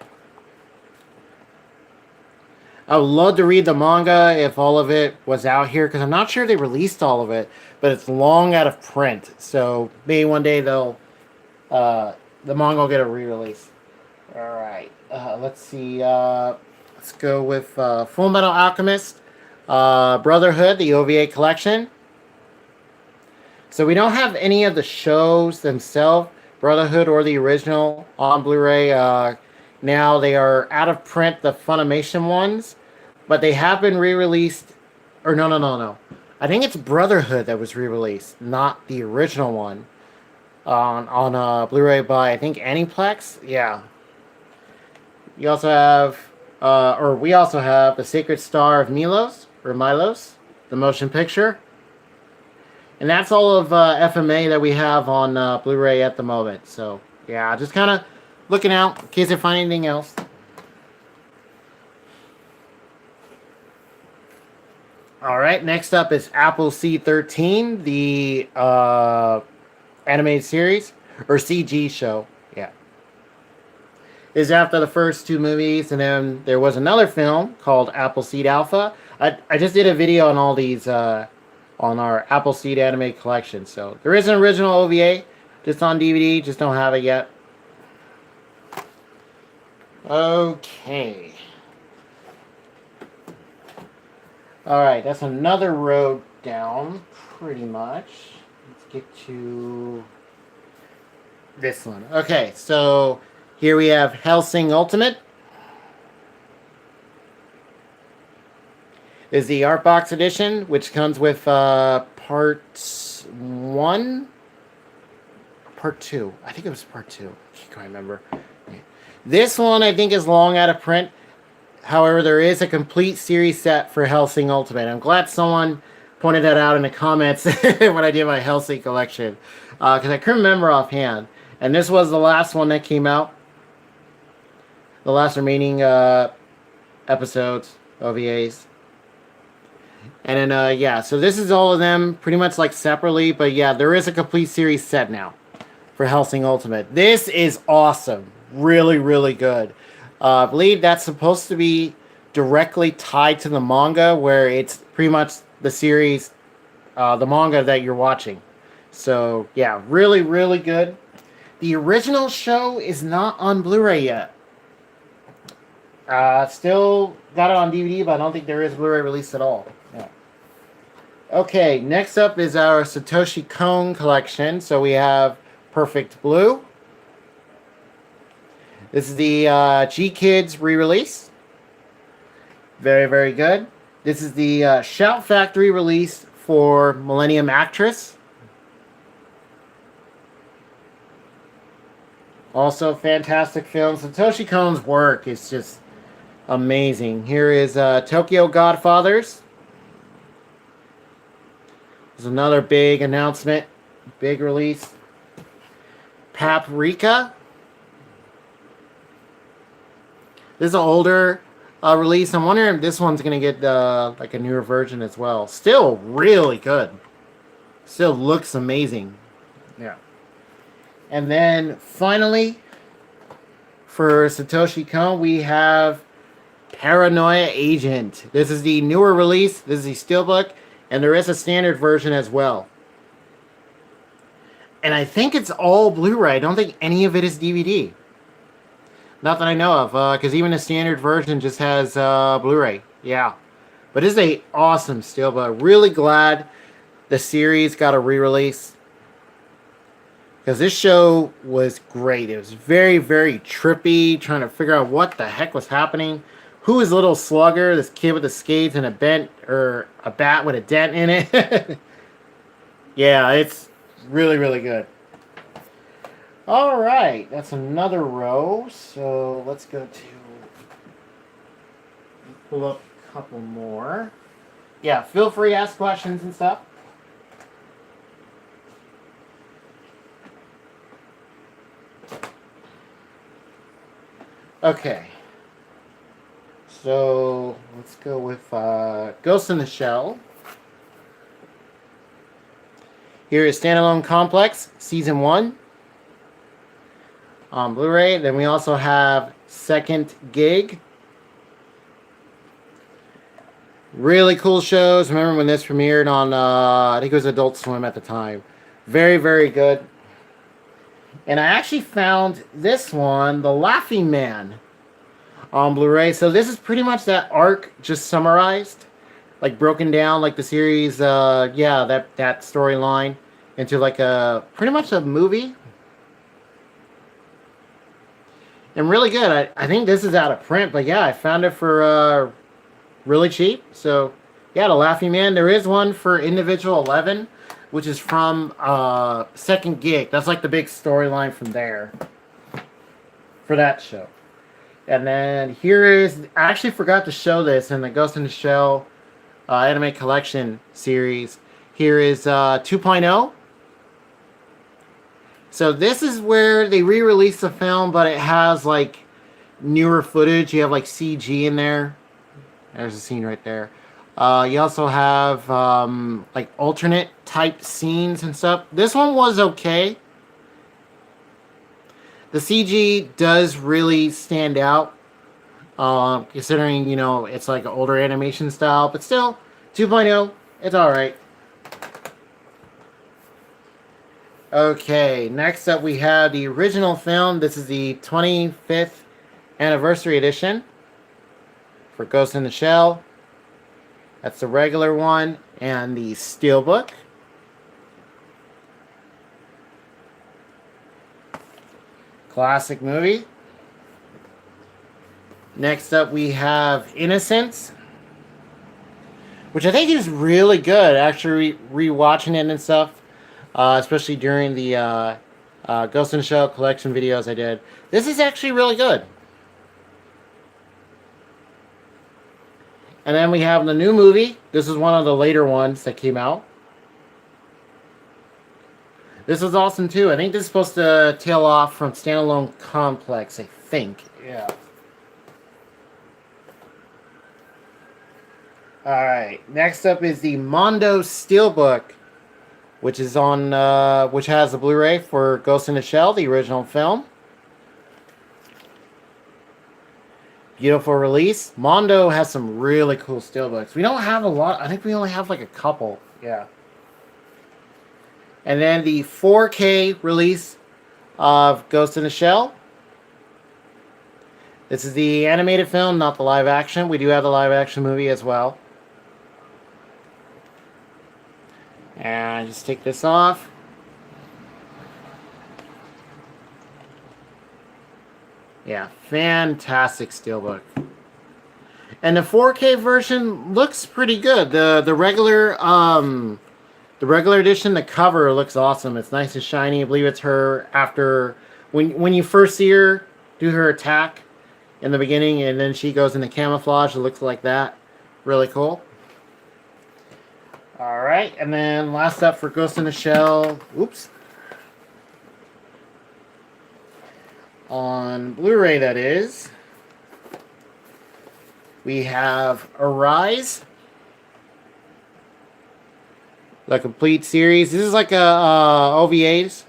A: I would love to read the manga if all of it was out here, because I'm not sure they released all of it, but it's long out of print. So maybe one day they'll the manga will get a re-release. All right, let's see. Let's go with Full Metal Alchemist Brotherhood, the OVA collection. So we don't have any of the shows themselves, Brotherhood or the original, on Blu-ray. Now they are out of print, the Funimation ones, but they have been re-released. Or no. I think it's Brotherhood that was re-released, not the original one, on Blu-ray by, I think, Aniplex. Yeah. You also have, we also have The Sacred Star of Milos, the motion picture. And that's all of FMA that we have on Blu-ray at the moment. So, yeah, just kind of looking out in case I find anything else. Alright, next up is Appleseed 13, the animated series, or CG show. Yeah. This is after the first two movies, and then there was another film called Appleseed Alpha. I just did a video on all these on our Appleseed anime collection. So there is an original OVA, just on DVD, just don't have it yet. Okay. Alright, that's another road down, pretty much. Let's get to this one. Okay, so here we have Hellsing Ultimate. Is the art box edition, which comes with part part 2? I think it was part 2. I can't remember. This one I think is long out of print. However, there is a complete series set for Hellsing Ultimate. I'm glad someone pointed that out in the comments when I did my Hellsing collection. Because I couldn't remember offhand. And this was the last one that came out. The last remaining episodes, OVAs. And then, yeah, so this is all of them pretty much like separately. But yeah, there is a complete series set now for Hellsing Ultimate. This is awesome. Really, really good. I believe that's supposed to be directly tied to the manga, where it's pretty much the series, the manga that you're watching. So, yeah, really, really good. The original show is not on Blu-ray yet. Still got it on DVD, but I don't think there is Blu-ray release at all. Yeah. Okay, next up is our Satoshi Kon collection. So we have Perfect Blue. This is the G-Kids re-release. Very, very good. This is the Shout Factory release for Millennium Actress. Also, fantastic film. Satoshi Kon's work is just amazing. Here is Tokyo Godfathers. There's another big announcement. Big release. Paprika. This is an older release. I'm wondering if this one's going to get like a newer version as well. Still really good. Still looks amazing. Yeah. And then finally, for Satoshi Kon, we have Paranoia Agent. This is the newer release. This is the steelbook. And there is a standard version as well. And I think it's all Blu-ray. I don't think any of it is DVD. Not that I know of, because even the standard version just has Blu-ray. Yeah. But it's a awesome steelbook. Really glad the series got a re-release. Because this show was great. It was very, very trippy, trying to figure out what the heck was happening. Who is Little Slugger, this kid with the skates and a bat with a dent in it? Yeah, it's really, really good. All right, that's another row. So let's go to pull up a couple more. Yeah, feel free to ask questions and stuff. Okay. So let's go with Ghost in the Shell. Here is Standalone Complex, Season 1. On Blu-ray. Then we also have Second Gig. Really cool shows. Remember when this premiered on, I think it was Adult Swim at the time. Very, very good. And I actually found this one, The Laughing Man, on Blu-ray. So this is pretty much that arc just summarized. Like broken down like the series, yeah, that storyline into like a, pretty much a movie. And really good. I think this is out of print, but yeah, I found it for really cheap. So yeah, The Laughing Man. There is one for Individual 11, which is from Second Gig. That's like the big storyline from there for that show. And then here is, I actually forgot to show this in the Ghost in the Shell anime collection series. Here is 2.0. So this is where they re-released the film, but it has like newer footage. You have like CG in there. There's a scene right there. You also have like alternate type scenes and stuff. This one was okay. The CG does really stand out, considering, you know, it's like an older animation style, but still, 2.0, it's alright. Okay, next up we have the original film. This is the 25th anniversary edition for Ghost in the Shell. That's the regular one and the steelbook. Classic movie. Next up we have Innocence, which I think is really good. Actually, re-watching it and stuff, especially during the Ghost in the Shell collection videos I did. This is actually really good. And then we have the new movie. This is one of the later ones that came out. This is awesome too. I think this is supposed to tail off from Standalone Complex, I think. Yeah. Alright. Next up is the Mondo Steelbook, which is on which has the Blu-ray for Ghost in the Shell, the original film. Beautiful release. Mondo has some really cool steelbooks. We don't have a lot. I think we only have like a couple. Yeah. And then the 4K release of Ghost in the Shell. This is the animated film, not the live action. We do have the live action movie as well. And just take this off. Yeah, fantastic steelbook. And the 4K version looks pretty good. The regular edition, the cover looks awesome. It's nice and shiny. I believe it's her after when you first see her do her attack in the beginning, and then she goes into camouflage. It looks like that. Really cool. All right, and then last up for Ghost in the Shell. Oops. On Blu-ray, that is. We have Arise, the complete series. This is like a OVAs,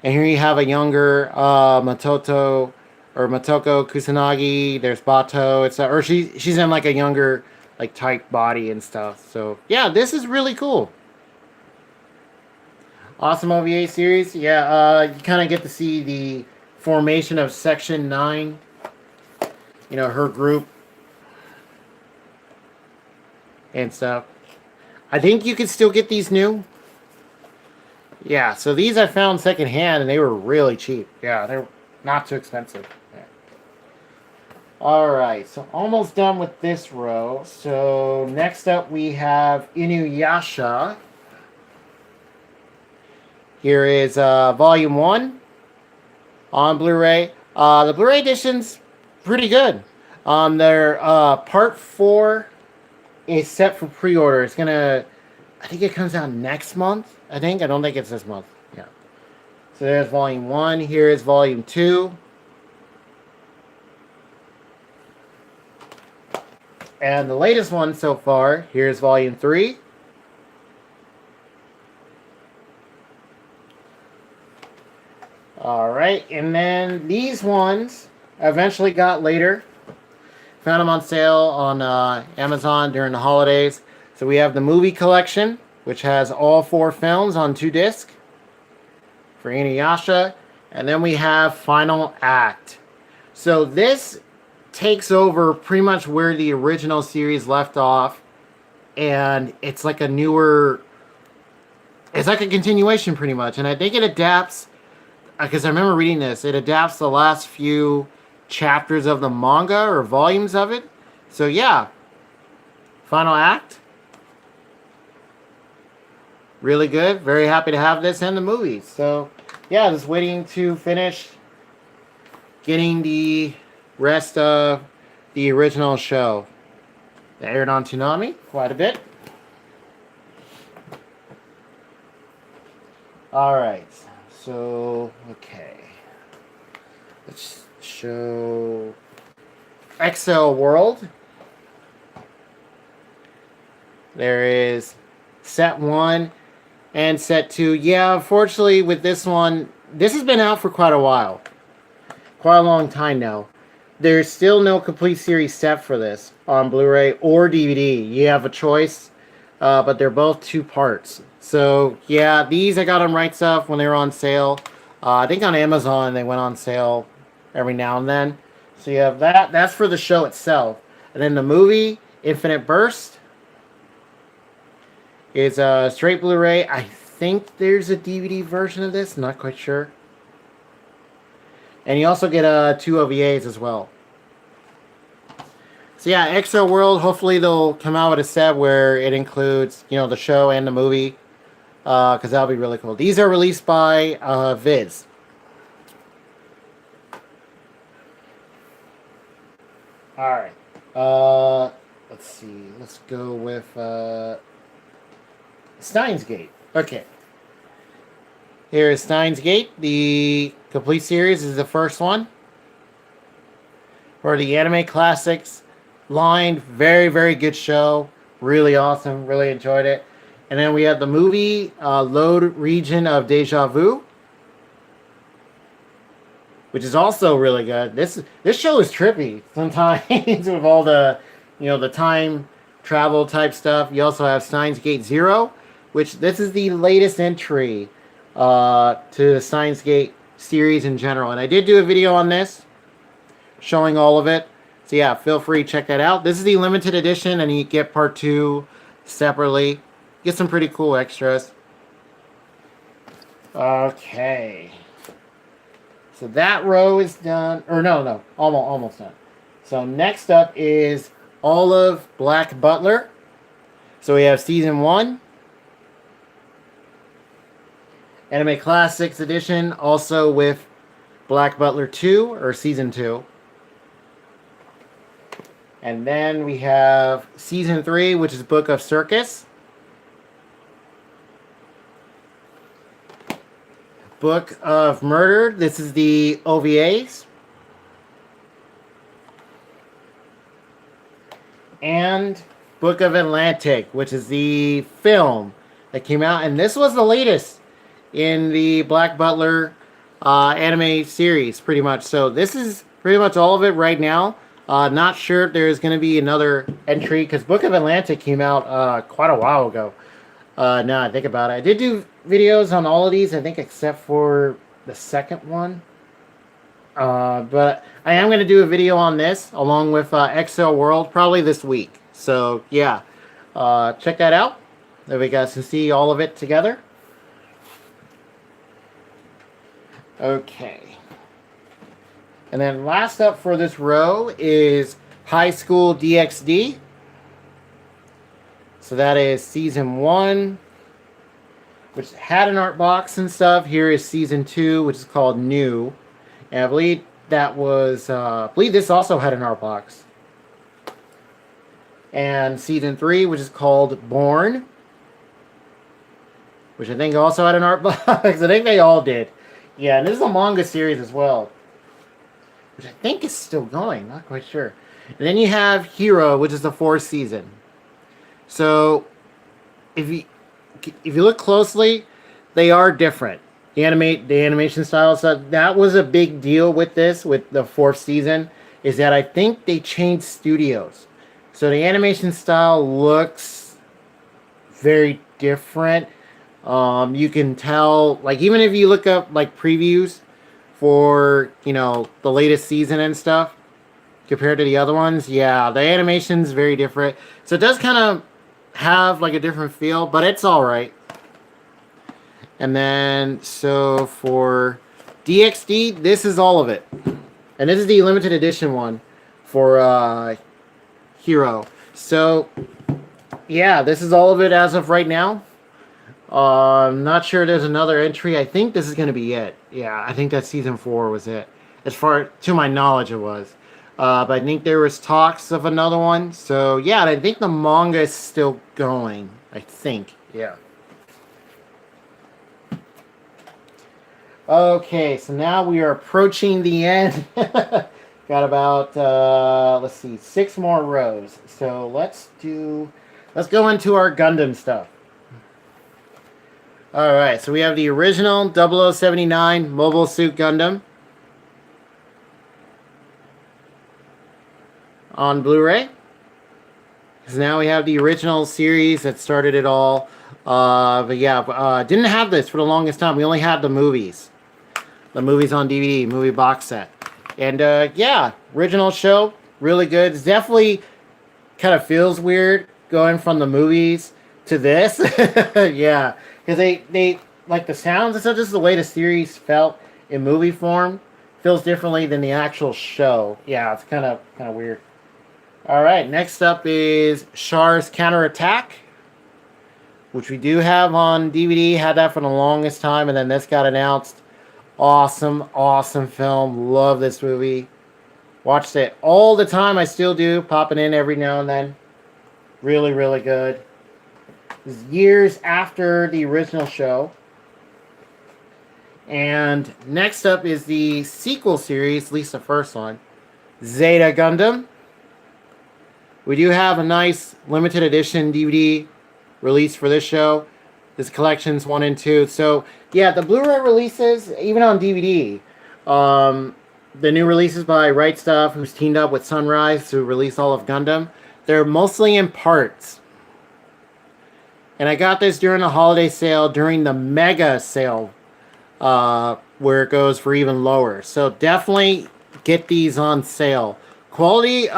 A: and here you have a younger Motoko Kusanagi. There's Bato. She's in like a younger like tight body and stuff. So yeah, this is really cool. Awesome OVA series. Yeah, you kind of get to see the formation of Section 9. You know, her group and stuff. I think you can still get these new. Yeah, so these I found secondhand and they were really cheap. Yeah, they're not too expensive. Yeah. Alright, so almost done with this row. So next up we have Inuyasha. Here is Volume 1 on Blu-ray. The Blu-ray edition's pretty good. Their Part 4 is set for pre-order. It's gonna, I think it comes out next month. I don't think it's this month. Yeah. So there's Volume 1. Here is Volume 2. And the latest one so far, here's Volume 3. Alright, and then these ones I eventually got later. Found them on sale on Amazon during the holidays. So we have the movie collection, which has all 4 films on 2 discs for Inuyasha. And then we have Final Act. So this takes over pretty much where the original series left off. And it's like a newer... It's like a continuation pretty much. And I think it adapts... Because I remember reading this. It adapts the last few chapters of the manga or volumes of it. So yeah. Final Act. Really good. Very happy to have this and the movie. So yeah, just waiting to finish getting the rest of the original show. That aired on Toonami quite a bit. Alright. So, okay. Let's show Excel World. There is set 1 and set 2. Yeah, unfortunately with this one, this has been out for quite a while. Quite a long time now. There's still no complete series set for this on Blu-ray or DVD. You have a choice, but they're both 2 parts. So, yeah, these I got on Right Stuff when they were on sale. I think on Amazon they went on sale every now and then. So you have that. That's for the show itself. And then the movie, Infinite Burst, is a straight Blu-ray. I think there's a DVD version of this. Not quite sure. And you also get 2 OVAs as well. So yeah, Exo World, hopefully they'll come out with a set where it includes, the show and the movie. Because that'll be really cool. These are released by Viz. All right. Let's see. Let's go with Steins Gate. Okay. Here is Steins Gate. The complete series is the first one for the anime classics line. Very, very good show. Really awesome. Really enjoyed it. And then we have the movie Load Region of Deja Vu, which is also really good. This show is trippy sometimes with all the the time travel type stuff. You also have Steins Gate Zero, which this is the latest entry to the Steins Gate series in general. And I did do a video on this, showing all of it. So yeah, feel free to check that out. This is the limited edition, and you get part 2 separately. Get some pretty cool extras. Okay. So that row is done. Or no. Almost done. So next up is Olive Black Butler. So we have Season 1. Anime Classics Edition, also with Black Butler 2, or Season 2. And then we have Season 3, which is Book of Circus. Book of Murder, this is the OVAs. And Book of Atlantic, which is the film that came out. And this was the latest in the Black Butler anime series, pretty much. So this is pretty much all of it right now. Not sure if there's going to be another entry, because Book of Atlantic came out quite a while ago. Now I think about it. I did do videos on all of these, I think, except for the second one. But I am going to do a video on this, along with XL World, probably this week. So, yeah. Check that out. There we guys can see all of it together. Okay. And then last up for this row is High School DxD. So that is Season 1, which had an art box and stuff. Here is Season 2, which is called New. And I believe that was, I believe this also had an art box. And Season 3, which is called Born, which I think also had an art box. I think they all did. Yeah, and this is a manga series as well, which I think is still going. Not quite sure. And then you have Hero, which is the 4th season. So, if you look closely, they are different. The animation style. So that was a big deal with this, with the 4th season, is that I think they changed studios. So the animation style looks very different. You can tell, like, even if you look up like previews for the latest season and stuff compared to the other ones, yeah, the animation's very different. So it does kind of have like a different feel, but it's all right. And then so for DxD, this is all of it, and this is the limited edition one for Hero. So yeah, this is all of it as of right now. I'm not sure there's another entry. I think this is going to be it. Yeah, I think that Season 4 was it. As far to my knowledge, it was. But I think there was talks of another one. So, yeah, I think the manga is still going. I think. Yeah. Okay, so now we are approaching the end. Got about, let's see, 6 more rows. So, let's go into our Gundam stuff. Alright, so we have the original 0079 Mobile Suit Gundam on Blu-ray. So now we have the original series that started it all. But yeah, didn't have this for the longest time. We only had the movies. The movies on DVD, movie box set. And yeah, original show, really good. It's definitely kind of feels weird going from the movies to this. Yeah. Because they like the sounds and stuff, just the way the series felt in movie form feels differently than the actual show. Yeah, it's kind of weird. Alright, next up is Char's Counterattack, which we do have on DVD. Had that for the longest time, and then this got announced. Awesome, awesome film. Love this movie. Watched it all the time. I still do. Popping in every now and then. Really, really good. This is years after the original show. And next up is the sequel series, at least the first one, Zeta Gundam. We do have a nice limited edition DVD release for this show. This collection's 1 and 2. So, yeah, the Blu-ray releases, even on DVD, the new releases by Right Stuff, who's teamed up with Sunrise to release all of Gundam, they're mostly in parts. And I got this during the holiday sale, during the mega sale, where it goes for even lower. So definitely get these on sale. Quality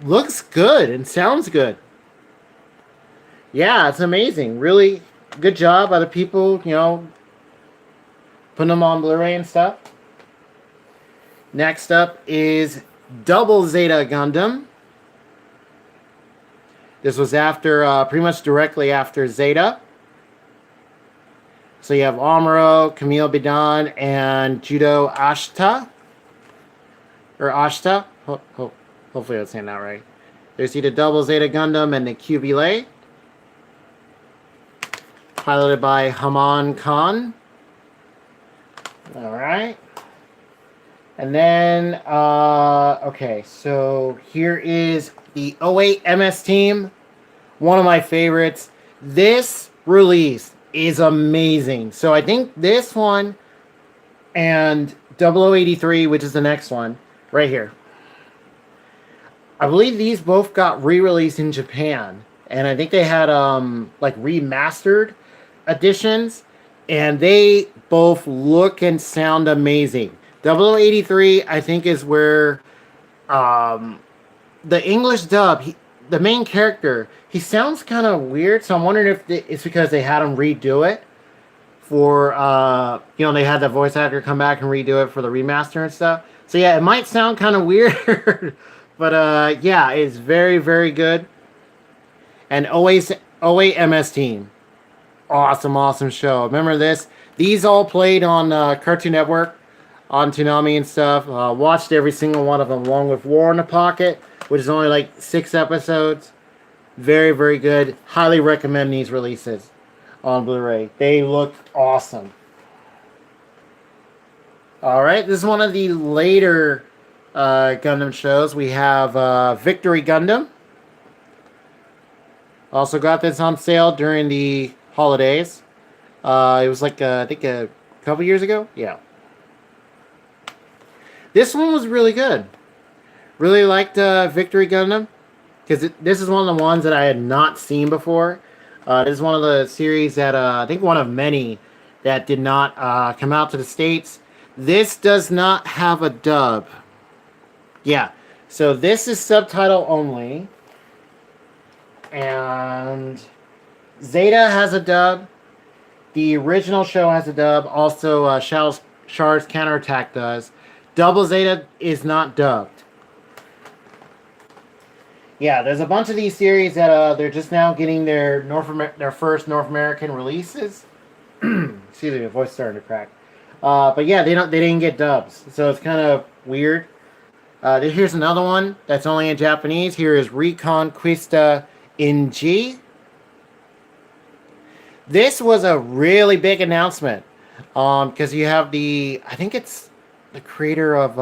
A: looks good and sounds good. Yeah, it's amazing. Really good job by the people, you know, putting them on Blu-ray and stuff. Next up is Double Zeta Gundam. This was after, pretty much directly after Zeta. So you have Amuro, Camille Bidan, and Judo Ashita. Or Ashita. Hopefully I'm saying that right. There's the Double Zeta Gundam and the Cubile. Piloted by Haman Khan. Alright. And then, okay, so here is the 08 MS Team. One of my favorites. This release is amazing. So I think this one and 0083, which is the next one, right here. I believe these both got re-released in Japan. And I think they had, like, remastered editions. And they both look and sound amazing. 0083, I think, is where the English dub, the main character, he sounds kind of weird. So I'm wondering if it's because they had him redo it for, you know, they had the voice actor come back and redo it for the remaster and stuff. So yeah, it might sound kind of weird. But yeah, it's very, very good. And 08 MS Team. Awesome show. Remember this? These all played on Cartoon Network, on Toonami and stuff. Watched every single one of them, along with War in the Pocket, which is only like 6 episodes. Very, very good. Highly recommend these releases on Blu-ray. They look awesome. Alright, this is one of the later Gundam shows. We have Victory Gundam. Also got this on sale during the holidays. It was like, I think a couple years ago. Yeah. This one was really good. Really liked Victory Gundam. Because this is one of the ones that I had not seen before. This is one of the series that, I think one of many that did not come out to the States. This does not have a dub. Yeah. So this is subtitle only. And Zeta has a dub. The original show has a dub. Also, Char's Counterattack does. Double Zeta is not dubbed. Yeah, there's a bunch of these series that they're just now getting their first North American releases. Excuse me, my voice starting to crack. But yeah, they didn't get dubs, so it's kind of weird. Here's another one that's only in Japanese. Here is Reconquista in G. This was a really big announcement because you have I think it's the creator of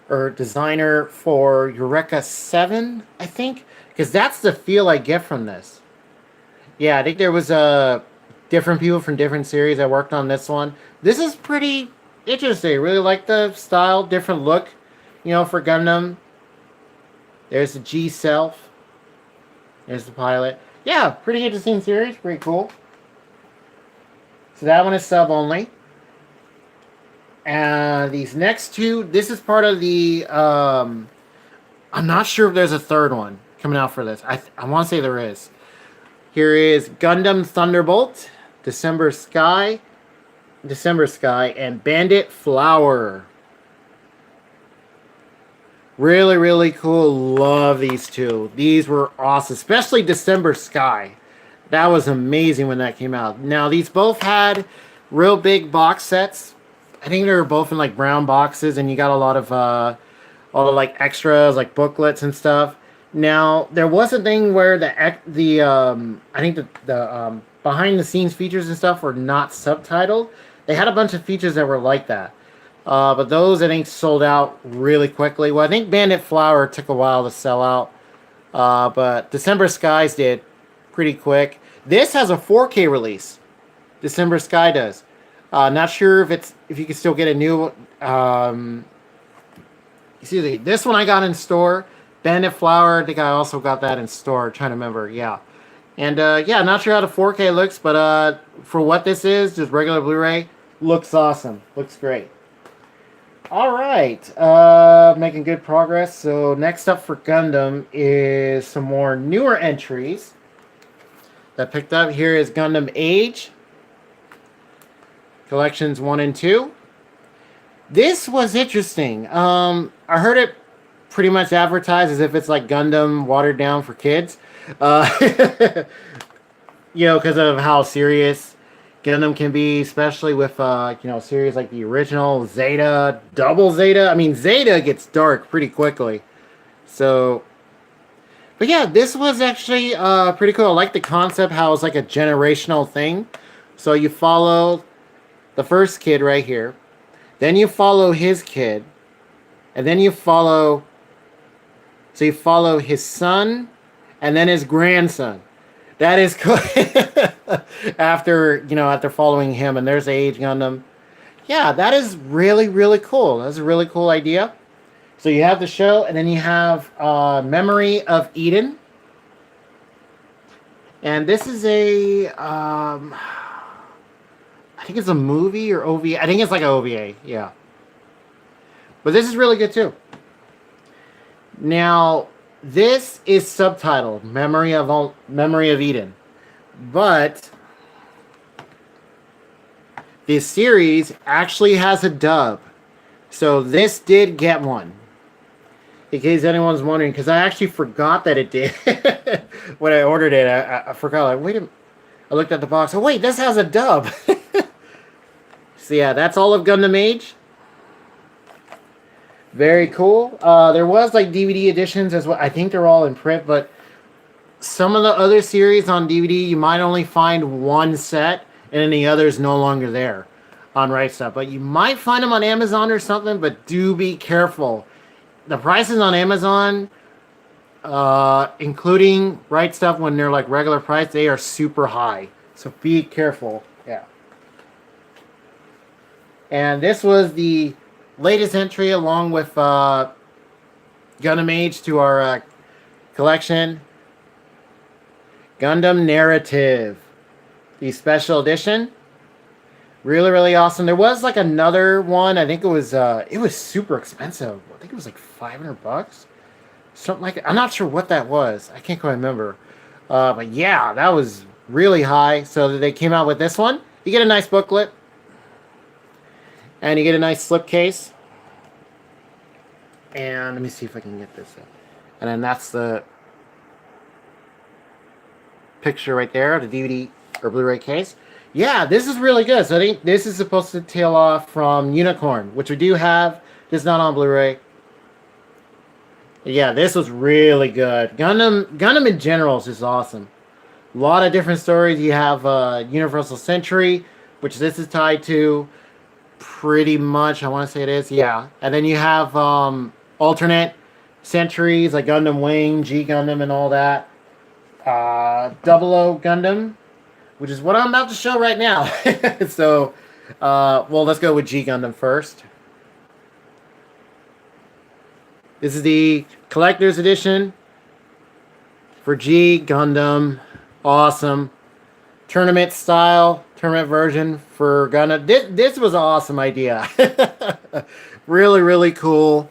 A: or designer for Eureka 7, I think, because that's the feel I get from this. Yeah, I think there was different people from different series that worked on this one. This is pretty interesting. Really like the style, different look, you know, for Gundam. There's the G Self. There's the pilot. Yeah, pretty interesting series. Pretty cool. So that one is sub only. And these next two, this is part of the, I'm not sure if there's a third one coming out for this. I want to say there is. Here is Gundam Thunderbolt, December Sky, and Bandit Flower. Really, really cool. Love these two. These were awesome, especially December Sky. That was amazing when that came out. Now, these both had real big box sets. I think they were both in like brown boxes, and you got a lot of all the like extras, like booklets and stuff. Now there was a thing where the I think the behind the scenes features and stuff were not subtitled. They had a bunch of features that were like that, but those I think sold out really quickly. Well, I think Bandit Flower took a while to sell out, but December Skies did pretty quick. This has a 4K release. December Sky does. Not sure if you can still get a new. Excuse me. This one I got in store. Bandit Flower. I think I also got that in store. Trying to remember. Yeah. And yeah, not sure how the 4K looks, but for what this is, just regular Blu-ray, looks awesome. Looks great. All right, making good progress. So next up for Gundam is some more newer entries that I picked up. Here is Gundam Age, Collections 1 and 2. This was interesting. I heard it pretty much advertised as if it's like Gundam watered down for kids. You know, because of how serious Gundam can be, especially with, you know, series like the original, Zeta, Double Zeta. I mean, Zeta gets dark pretty quickly. So, but yeah, this was actually pretty cool. I like the concept, how it's like a generational thing. So you follow the first kid right here. Then you follow his kid. And then you follow... So you follow his son, and then his grandson. That is cool. after following him, and there's Age Gundam. Yeah, that is really, really cool. That's a really cool idea. So you have the show, and then you have Memory of Eden. And this is a... I think it's a movie or OVA. I think it's like an OVA, yeah. But this is really good too. Now, this is subtitled Memory of Eden. But this series actually has a dub. So this did get one. In case anyone's wondering, because I actually forgot that it did. When I ordered it, I forgot. Like, wait a minute. I looked at the box. Oh, wait, this has a dub. So yeah, that's all of Gundam Age. Very cool. There was like DVD editions as well. I think they're all in print, but some of the other series on DVD, you might only find one set, and then the other's no longer there on Right Stuff. But you might find them on Amazon or something, but do be careful. The prices on Amazon, including Right Stuff when they're like regular price, they are super high. So be careful. Yeah. And this was the latest entry along with Gundam Age to our collection. Gundam Narrative, the special edition. Really, really awesome. There was like another one. I think it was super expensive. I think it was like $500, something like that. I'm not sure what that was. I can't quite remember. But yeah, that was really high. So they came out with this one. You get a nice booklet. And you get a nice slipcase. And let me see if I can get this up. And then that's the picture right there, the DVD or Blu-ray case. Yeah, this is really good. So I think this is supposed to tail off from Unicorn, which we do have, just not on Blu-ray. Yeah, this was really good. Gundam in general is just awesome. A lot of different stories. You have Universal Century, which this is tied to. Pretty much, I want to say it is, yeah. And then you have alternate centuries like Gundam Wing, G Gundam, and all that. Double O Gundam, which is what I'm about to show right now. So, well, let's go with G Gundam first. This is the collector's edition for G Gundam. Awesome. Tournament version for Gundam. This was an awesome idea. Really, really cool.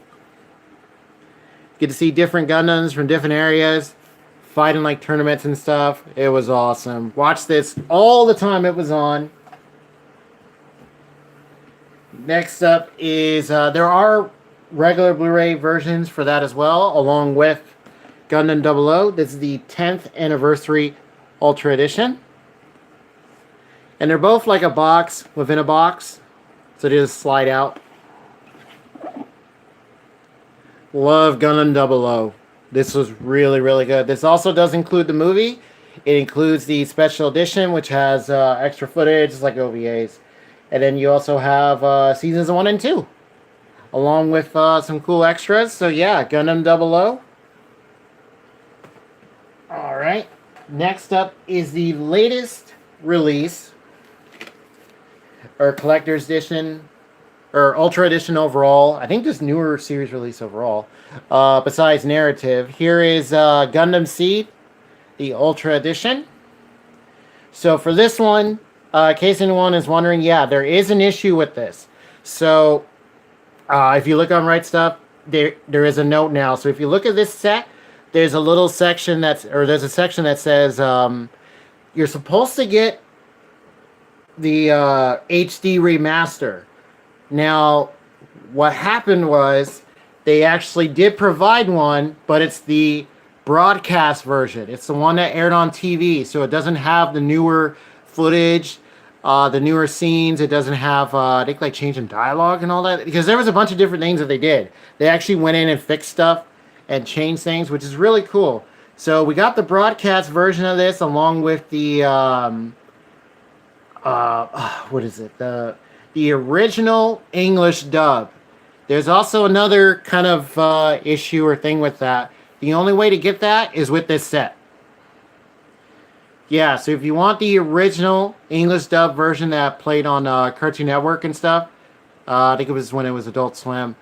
A: Get to see different Gundams from different areas, fighting like tournaments and stuff. It was awesome. Watch this all the time it was on. Next up is, there are regular Blu-ray versions for that as well, along with Gundam 00. This is the 10th anniversary Ultra Edition. And they're both like a box within a box. So they just slide out. Love Gundam 00. This was really, really good. This also does include the movie. It includes the special edition, which has extra footage, it's like OVAs. And then you also have seasons 1 and 2, along with some cool extras. So yeah, Gundam 00. Alright. Next up is the latest release, or collector's edition, or Ultra Edition overall. I think this newer series release overall. Besides narrative, here is Gundam Seed, the Ultra Edition. So for this one, in case anyone is wondering, yeah, there is an issue with this. So if you look on Right Stuff, there is a note now. So if you look at this set, there's a little section there's a section that says you're supposed to get the HD remaster. Now, what happened was they actually did provide one, but it's the broadcast version. It's the one that aired on TV, so it doesn't have the newer footage, the newer scenes. It doesn't have, I think, like changing dialogue and all that, because there was a bunch of different things that they did. They actually went in and fixed stuff and changed things, which is really cool. So we got the broadcast version of this along with the what is it? The original English dub. There's also another kind of issue or thing with that. The only way to get that is with this set. Yeah, so if you want the original English dub version that played on Cartoon Network and stuff, I think it was when it was Adult Swim,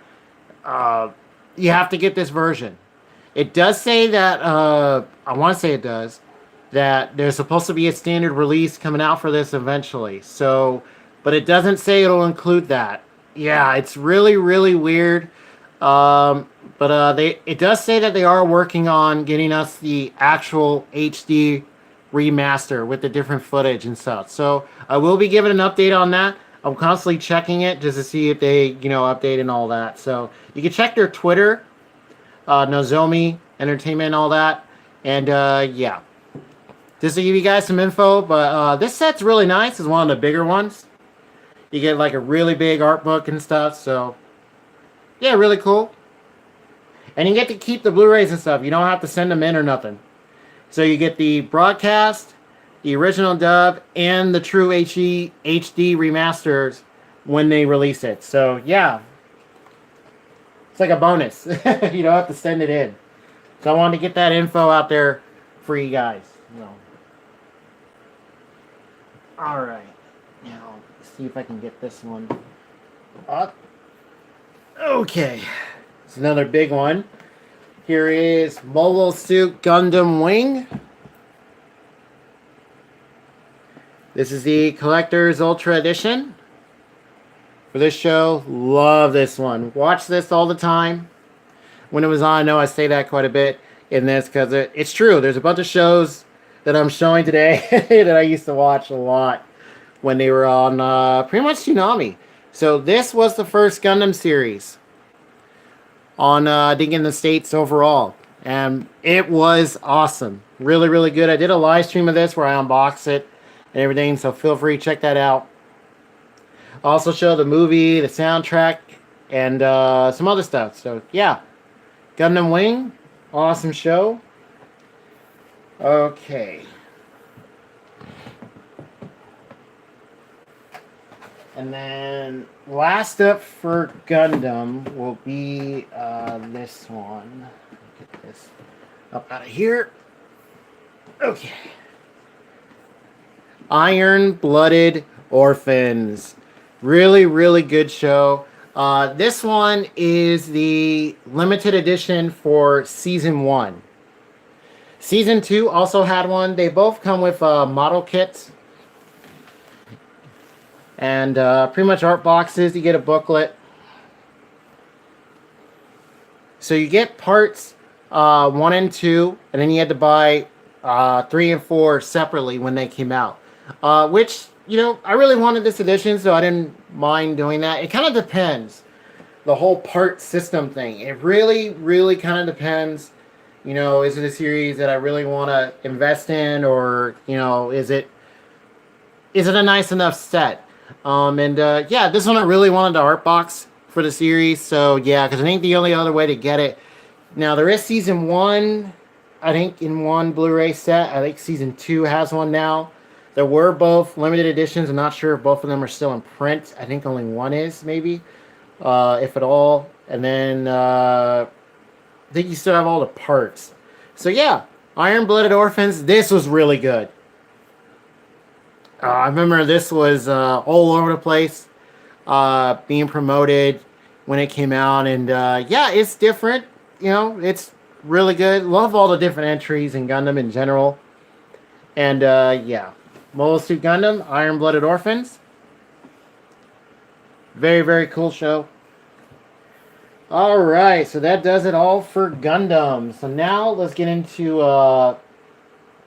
A: you have to get this version. It does say that, I want to say it does, that there's supposed to be a standard release coming out for this eventually. So, but it doesn't say it'll include that. Yeah, it's really, really weird. It does say that they are working on getting us the actual HD remaster with the different footage and stuff. So I will be giving an update on that. I'm constantly checking it just to see if they, update and all that. So you can check their Twitter, Nozomi Entertainment and all that. And yeah, just to give you guys some info. But this set's really nice. It's one of the bigger ones. You get like a really big art book and stuff. So yeah, really cool. And you get to keep the Blu-rays and stuff. You don't have to send them in or nothing. So you get the broadcast, the original dub, and the true HD remasters when they release it. So yeah, it's like a bonus. You don't have to send it in. So I wanted to get that info out there for you guys. All right. Now, let's see if I can get this one up. Okay. It's another big one. Here is Mobile Suit Gundam Wing. This is the Collector's Ultra Edition. For this show, love this one. Watch this all the time. When it was on, I know I say that quite a bit in this because it's true. There's a bunch of shows that I'm showing today that I used to watch a lot when they were on pretty much Tsunami. So this was the first Gundam series on, I think, in the States overall. And it was awesome. Really, really good. I did a live stream of this where I unbox it and everything, so feel free to check that out. I also show the movie, the soundtrack, and some other stuff. So, yeah. Gundam Wing, awesome show. Okay. And then last up for Gundam will be this one. Get this up out of here. Okay. Iron-Blooded Orphans. Really, really good show. This one is the limited edition for Season 1. Season 2 also had one. They both come with model kits. And pretty much art boxes. You get a booklet. So you get parts 1 and 2. And then you had to buy 3 and 4 separately when they came out. Which, I really wanted this edition, so I didn't mind doing that. It kind of depends. The whole part system thing. It really, really kind of depends. Is it a series that I really want to invest in? Or, is it a nice enough set? Yeah, this one I really wanted the art box for the series. So yeah, because I think the only other way to get it now there is season one. I think in one Blu-ray set. I think season two has one now. There were both limited editions. I'm not sure if both of them are still in print. I think only one is, maybe, if at all. And then I think you still have all the parts. So yeah, Iron Blooded Orphans. This was really good. I remember this was all over the place, being promoted when it came out, and yeah, it's different. You know, it's really good. Love all the different entries in Gundam in general, and yeah, Mobile Suit Gundam, Iron Blooded Orphans. Very very cool show. All right, so that does it all for Gundam. So now let's get into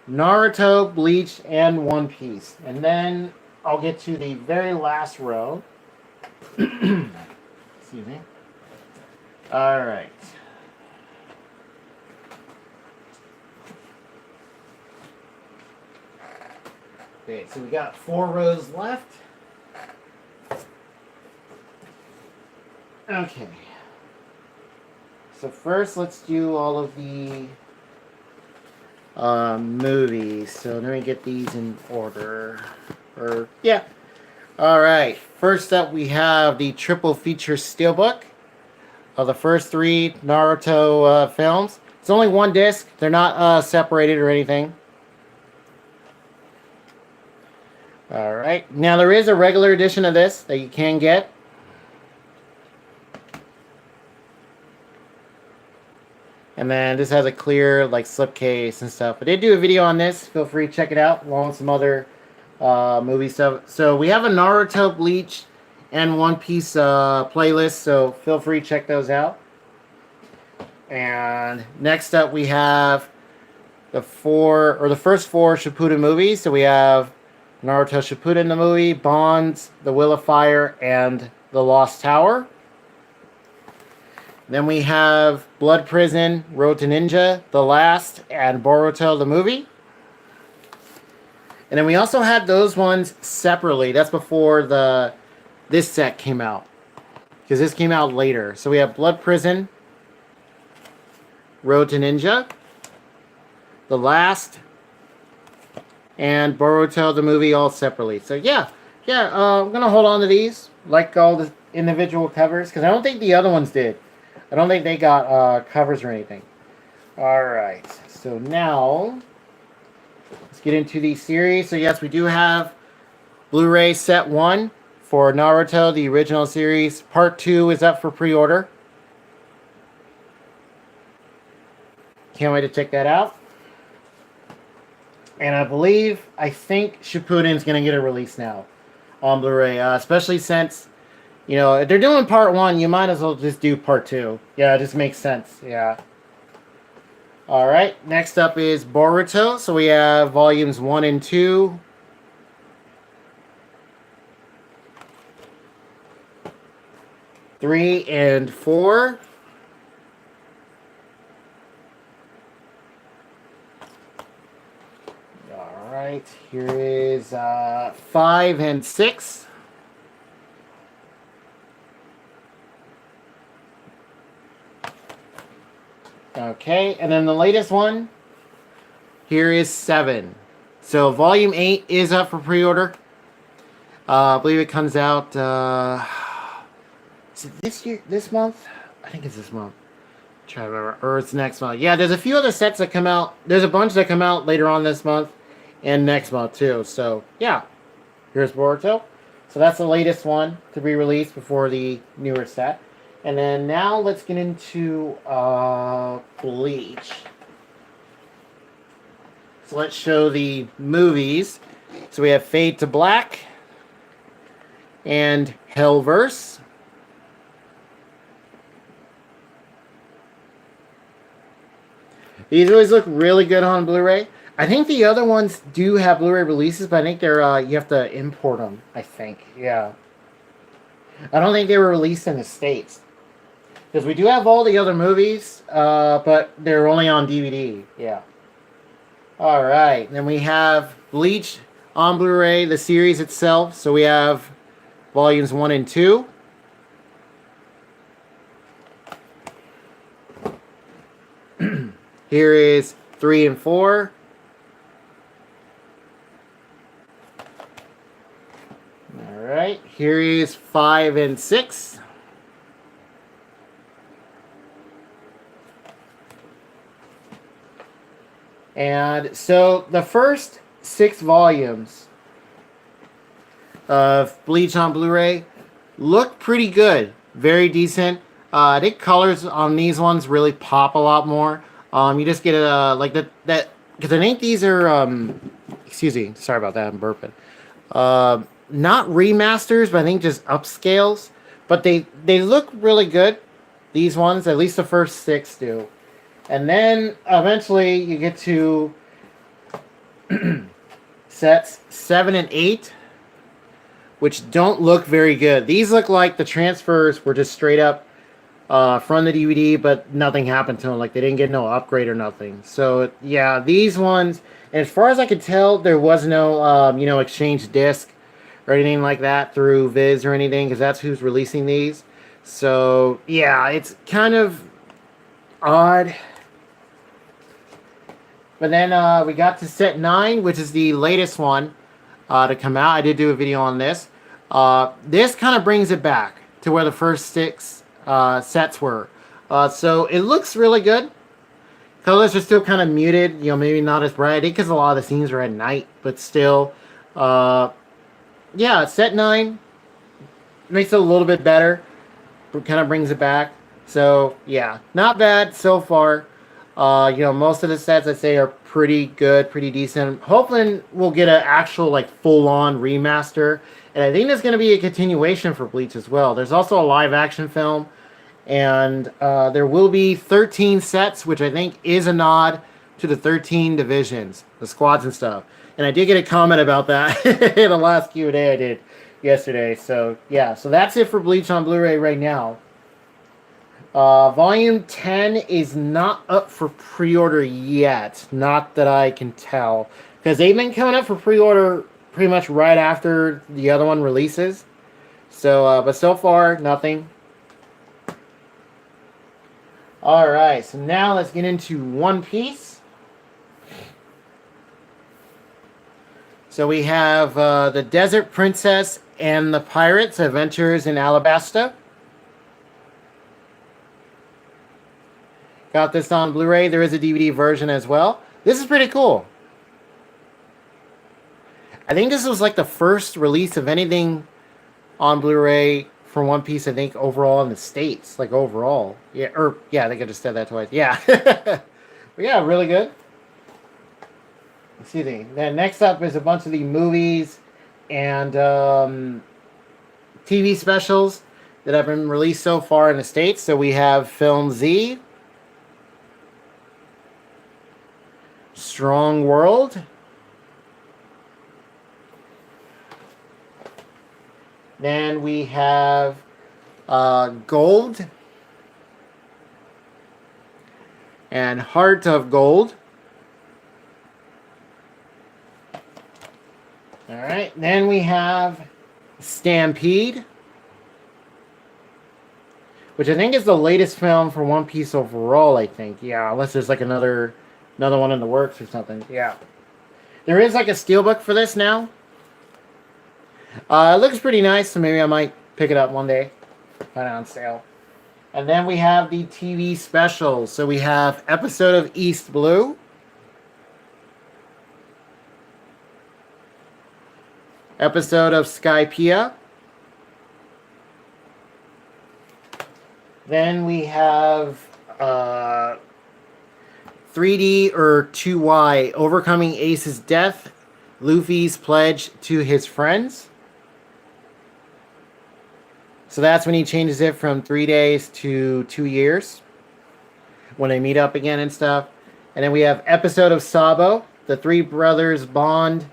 A: Naruto, Bleach, and One Piece. And then I'll get to the very last row. Excuse me. Alright. Okay, so we got 4 rows left. Okay. So first, let's do all of the movies. So let me get these in order. Yeah. All right. First up, we have the triple feature steelbook of the first 3 Naruto films. It's only one disc. They're not separated or anything. All right. Now there is a regular edition of this that you can get. And then this has a clear like slipcase and stuff. I did do a video on this. Feel free to check it out along with some other movie stuff. So we have a Naruto, Bleach, and One Piece playlist. So feel free to check those out. And next up we have the first 4 Shippuden movies. So we have Naruto Shippuden the movie, Bonds, The Will of Fire, and The Lost Tower. Then we have Blood Prison, Road to Ninja, The Last, and Boruto the movie. And then we also had those ones separately. That's before this set came out. Because this came out later. So we have Blood Prison, Road to Ninja, The Last, and Boruto the movie all separately. So yeah, I'm going to hold on to these. Like all the individual covers. Because I don't think the other ones did. I don't think they got covers or anything. Alright, so now let's get into the series. So yes, we do have Blu-ray set 1 for Naruto, the original series. Part 2 is up for pre-order. Can't wait to check that out. And I think Shippuden's going to get a release now on Blu-ray. Especially since, you know, if they're doing part 1, you might as well just do part 2. Yeah, it just makes sense. Yeah. Alright, next up is Boruto. So we have volumes 1 and 2. Three and 4. Alright, here is 5 and 6. Okay, and then the latest one, here is 7. So volume 8 is up for pre-order. I believe it comes out, is it this month? I think it's this month. I'm trying to remember, or it's next month. Yeah, there's a few other sets that come out. There's a bunch that come out later on this month and next month too. So yeah, here's Boruto. So that's the latest one to be released before the newer set. And then now let's get into Bleach. So let's show the movies. So we have Fade to Black and Hellverse. These always look really good on Blu-ray. I think the other ones do have Blu-ray releases, but I think they're you have to import them, I think. Yeah. I don't think they were released in the States. Because we do have all the other movies, but they're only on DVD. Yeah. Alright. Then we have Bleach on Blu-ray, the series itself. So we have volumes 1 and 2. Here is 3 and 4. All right, here is 5 and 6. And so the first 6 volumes of Bleach on Blu-ray look pretty good, very decent. I think colors on these ones really pop a lot more. You just get like that because I think these are excuse me, sorry about that, I'm burping. Not remasters, but I think just upscales. But they look really good. These ones, at least the first 6 do. And then eventually you get to sets 7 and 8, which don't look very good. These look like the transfers were just straight up from the DVD, but nothing happened to them. Like they didn't get no upgrade or nothing. So yeah, these ones, and as far as I could tell, there was no exchange disc or anything like that through Viz or anything, because that's who's releasing these. So yeah, it's kind of odd. But then we got to set 9, which is the latest one to come out. I did do a video on this. This kind of brings it back to where the first 6 sets were. So it looks really good. Colors are still kind of muted, maybe not as bright. I think because a lot of the scenes are at night, but still. Yeah, set 9 makes it a little bit better. Kind of brings it back. So yeah, not bad so far. Most of the sets I'd say are pretty good, pretty decent. Hopefully we'll get an actual like full-on remaster. And I think there's going to be a continuation for Bleach as well. There's also a live-action film. And there will be 13 sets, which I think is a nod to the 13 divisions, the squads and stuff. And I did get a comment about that in the last Q&A I did yesterday. So yeah, so that's it for Bleach on Blu-ray right now. Volume 10 is not up for pre-order yet. Not that I can tell. Because they've been coming up for pre-order pretty much right after the other one releases. So, but so far, nothing. Alright, so now let's get into One Piece. So we have the Desert Princess and the Pirates Adventures in Alabasta. Got this on Blu-ray. There is a DVD version as well. This is pretty cool. I think this was like the first release of anything on Blu-ray for One Piece, I think, overall in the States. Like, overall. Yeah, I think I just said that twice. Yeah. But yeah, really good. Excuse me. Then next up is a bunch of the movies and TV specials that have been released so far in the States. So we have Film Z, Strong World, then we have Gold and Heart of Gold. All right, then we have Stampede, which I think is the latest film for One Piece overall, I think. Yeah, unless there's like another one in the works or something. Yeah. There is like a steelbook for this now. It looks pretty nice, so maybe I might pick it up one day. Find it on sale. And then we have the TV specials. So we have episode of East Blue, episode of Skypiea. Then we have 3D or 2Y, Overcoming Ace's Death, Luffy's Pledge to His Friends. So that's when he changes it from 3 days to 2 years, when they meet up again and stuff. And then we have episode of Sabo, the three brothers bond,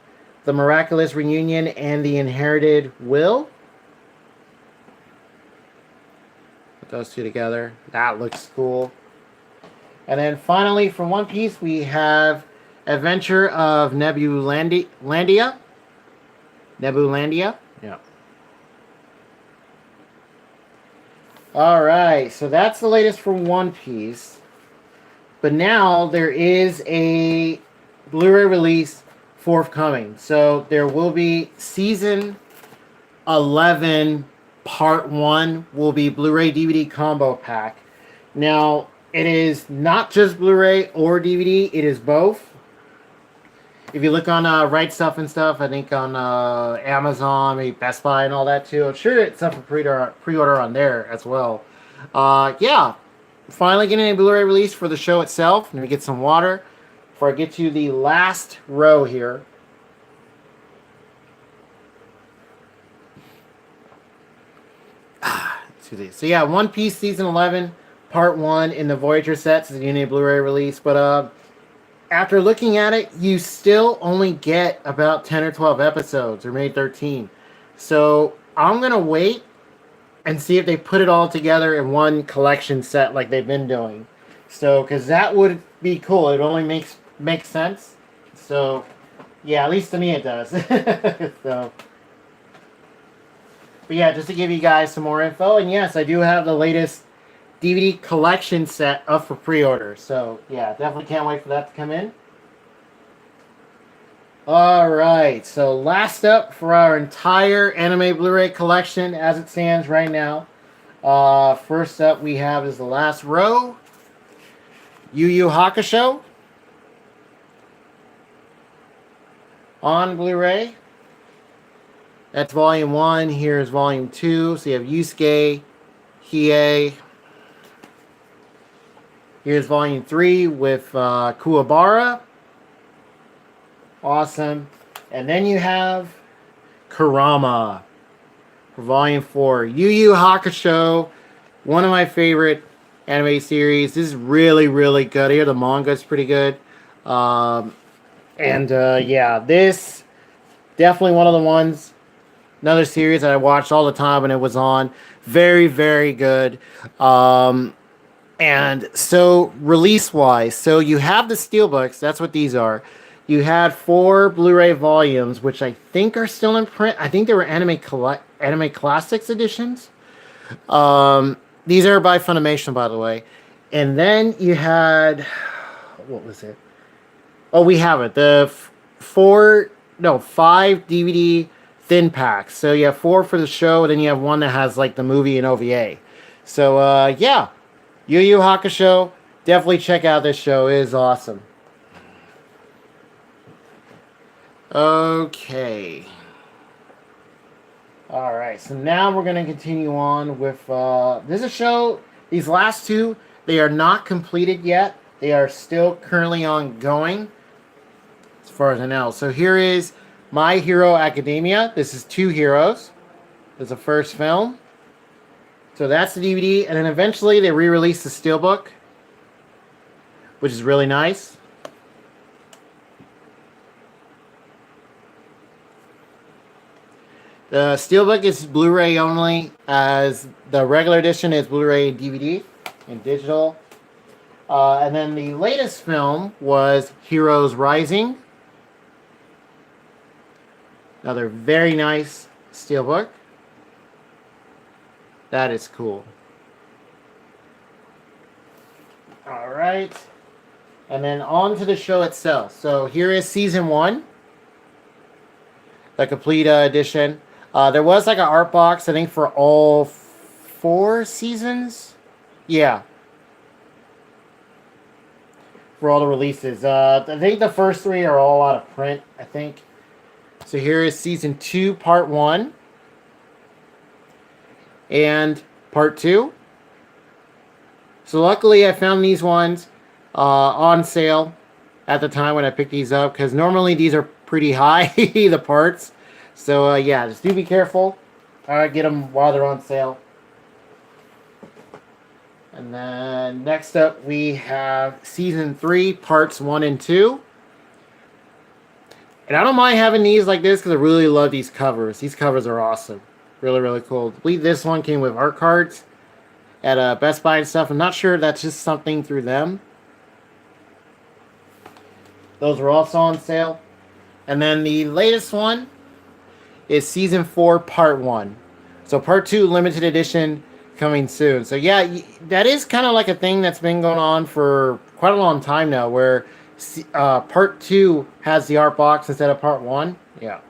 A: the miraculous reunion, and the inherited will. Put those two together. That looks cool. And then finally, for One Piece, we have Adventure of Nebulandia. Nebulandia? Yeah. All right, so that's the latest for One Piece. But now there is a Blu-ray release forthcoming. So there will be season 11 part 1 will be Blu-ray DVD combo pack. Now, it is not just Blu-ray or DVD, it is both. If you look on Right Stuff and stuff, I think on Amazon, maybe Best Buy and all that too. I'm sure it's up for pre-order on there as well. Yeah, finally getting a Blu-ray release for the show itself. Let me get some water before I get to the last row here. So yeah, One Piece Season 11, Part 1 in the Voyager sets is getting a Blu-ray release. But after looking at it, you still only get about 10 or 12 episodes, or maybe 13. So I'm going to wait and see if they put it all together in one collection set like they've been doing. So, because that would be cool. It only makes sense. So, yeah, at least to me it does. So... But yeah, just to give you guys some more info, and yes, I do have the latest DVD collection set up for pre-order. So yeah, definitely can't wait for that to come in. Alright, so last up for our entire anime Blu-ray collection as it stands right now. First up we have is the last row. Yu Yu Hakusho on Blu-ray. That's volume 1. Here's volume 2. So you have Yusuke, Hiei. Here's volume 3 with Kuwabara. Awesome. And then you have Kurama for volume 4. Yu Yu Hakusho, one of my favorite anime series. This is really, really good. I hear the manga is pretty good. Yeah, this definitely one of the ones. Another series that I watched all the time when it was on. Very, very good. And so, release-wise, so you have the steelbooks. That's what these are. You had 4 Blu-ray volumes, which I think are still in print. I think they were Anime Classics editions. These are by Funimation, by the way. And then you had... What was it? Oh, we have it. The 5 DVD... thin packs. So you have 4 for the show, and then you have 1 that has like the movie and OVA. So yeah, Yu Yu Hakusho, definitely check out this show. It is awesome. Okay. Alright, so now we're going to continue on with... this is a show, these last 2, they are not completed yet. They are still currently ongoing, as far as I know. So here is My Hero Academia. This is 2 heroes. This is the first film. So that's the DVD. And then eventually they re-released the steelbook, which is really nice. The steelbook is Blu-ray only, as the regular edition is Blu-ray and DVD and digital. And then the latest film was Heroes Rising. Another very nice steelbook. That is cool. Alright. And then on to the show itself. So here is season 1. The complete edition. There was like an art box, I think, for all 4 seasons. Yeah. For all the releases. I think the first 3 are all out of print, I think. So here is season 2, part 1. And part 2. So luckily I found these ones on sale at the time when I picked these up, because normally these are pretty high, the parts. So yeah, just do be careful. Get them while they're on sale. And then next up we have season 3, parts 1 and 2. And I don't mind having these like this because I really love these covers. These covers are awesome. Really, really cool. I believe this one came with art cards at Best Buy and stuff. I'm not sure if that's just something through them. Those are also on sale. And then the latest one is season 4, part 1. So part 2, limited edition coming soon. So yeah, that is kind of like a thing that's been going on for quite a long time now, where part two has the art box instead of part one. Yeah,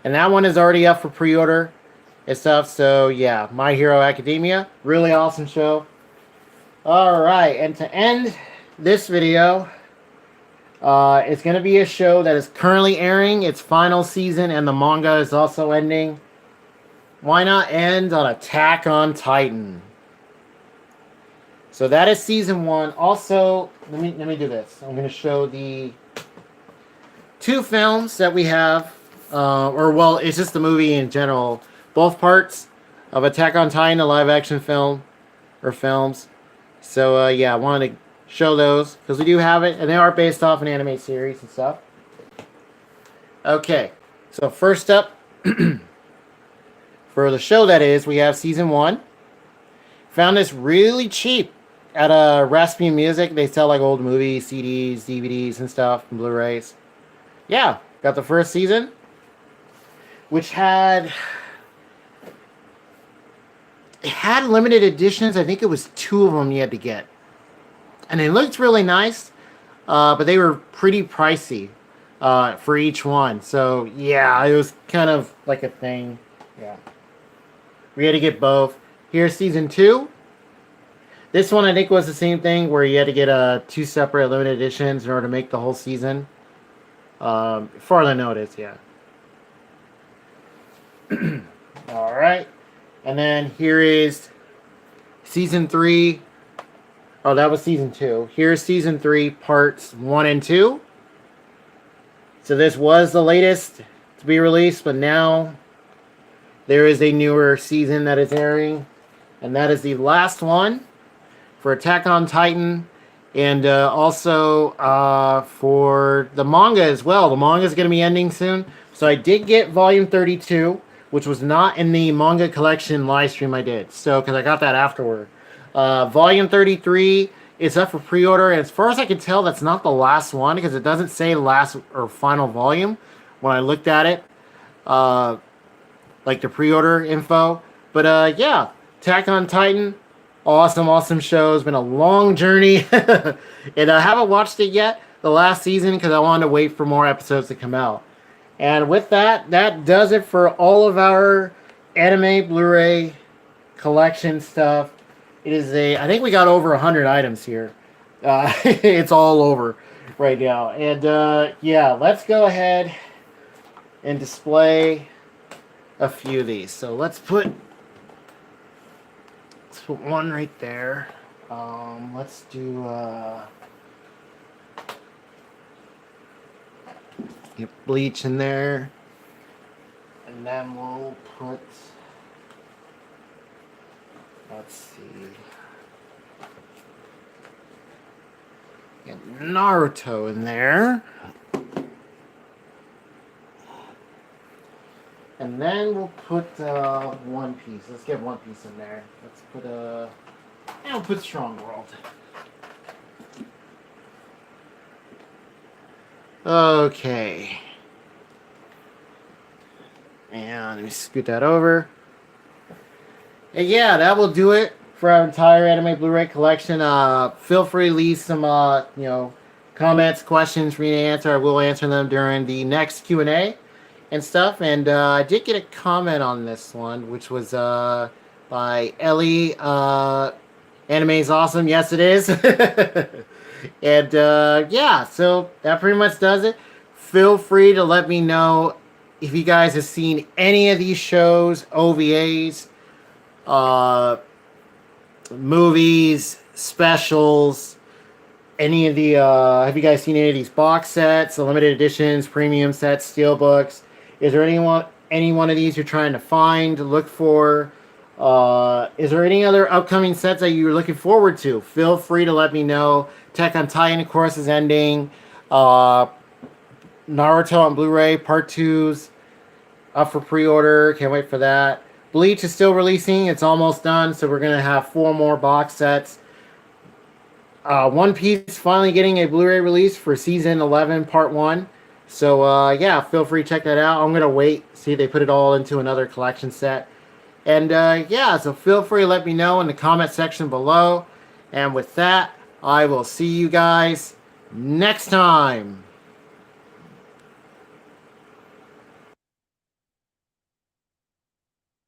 A: and that one is already up for pre-order and stuff. So yeah, My Hero Academia, really awesome show. All right, and to end this video, it's going to be a show that is currently airing its final season, and the manga is also ending. Why not end on Attack on Titan? So that is season one. Also, let me do this. I'm going to show the two films that we have, or well, it's just the movie in general. Both parts of Attack on Titan, a live-action film or films. So yeah, I wanted to show those because we do have it, and they are based off an anime series and stuff. Okay, so first up. For the show, that is, we have season one. Found this really cheap at Rasputin Music. They sell like old movies, CDs, DVDs, and stuff, and Blu-rays. Yeah, got the first season, which had limited editions. I think it was 2 of them you had to get, and they looked really nice, but they were pretty pricey for each one. So yeah, it was kind of like a thing. Yeah. We had to get both. Here's season 2. This one I think was the same thing where you had to get 2 separate limited editions in order to make the whole season. For the notice, yeah. Alright. And then here is season 3. Oh, that was season 2. Here's season 3, parts 1 and 2. So this was the latest to be released, but now there is a newer season that is airing, and that is the last one for Attack on Titan, and also for the manga as well. The manga is going to be ending soon, so I did get volume 32, which was not in the manga collection live stream I did, so because I got that afterward. Volume 33 is up for pre-order, and as far as I can tell, that's not the last one because it doesn't say last or final volume when I looked at it. Like the pre-order info. But yeah, Attack on Titan, awesome show. It's been a long journey. And I haven't watched it yet, the last season, because I wanted to wait for more episodes to come out. And with that, that does it for all of our anime Blu-ray collection stuff. It is I think we got over 100 items here. It's all over right now. And yeah, let's go ahead and display a few of these. So let's put one right there. Let's do get Bleach in there, and then we'll put, let's see, get Naruto in there. And then we'll put One Piece. Let's get One Piece in there. Let's put and we'll put Strong World. Okay. And let me scoot that over. And yeah, that will do it for our entire anime Blu-ray collection. Feel free to leave some comments, questions for me to answer. I will answer them during the next Q&A. And stuff, and I did get a comment on this one, which was by Ellie. Anime's awesome. Yes, it is. And yeah, so that pretty much does it. Feel free to let me know if you guys have seen any of these shows, OVAs, movies, specials, any of the have you guys seen any of these box sets, the limited editions, premium sets, steelbooks? Is there any one of these you're trying to find, look for? Is there any other upcoming sets that you're looking forward to? Feel free to let me know. Attack on Titan, of course, is ending. Naruto on Blu-ray, Part 2's up for pre-order. Can't wait for that. Bleach is still releasing. It's almost done, so we're going to have 4 more box sets. One Piece finally getting a Blu-ray release for Season 11, Part 1. So, yeah, feel free to check that out. I'm going to wait, see if they put it all into another collection set. And yeah, so feel free to let me know in the comment section below. And with that, I will see you guys next time.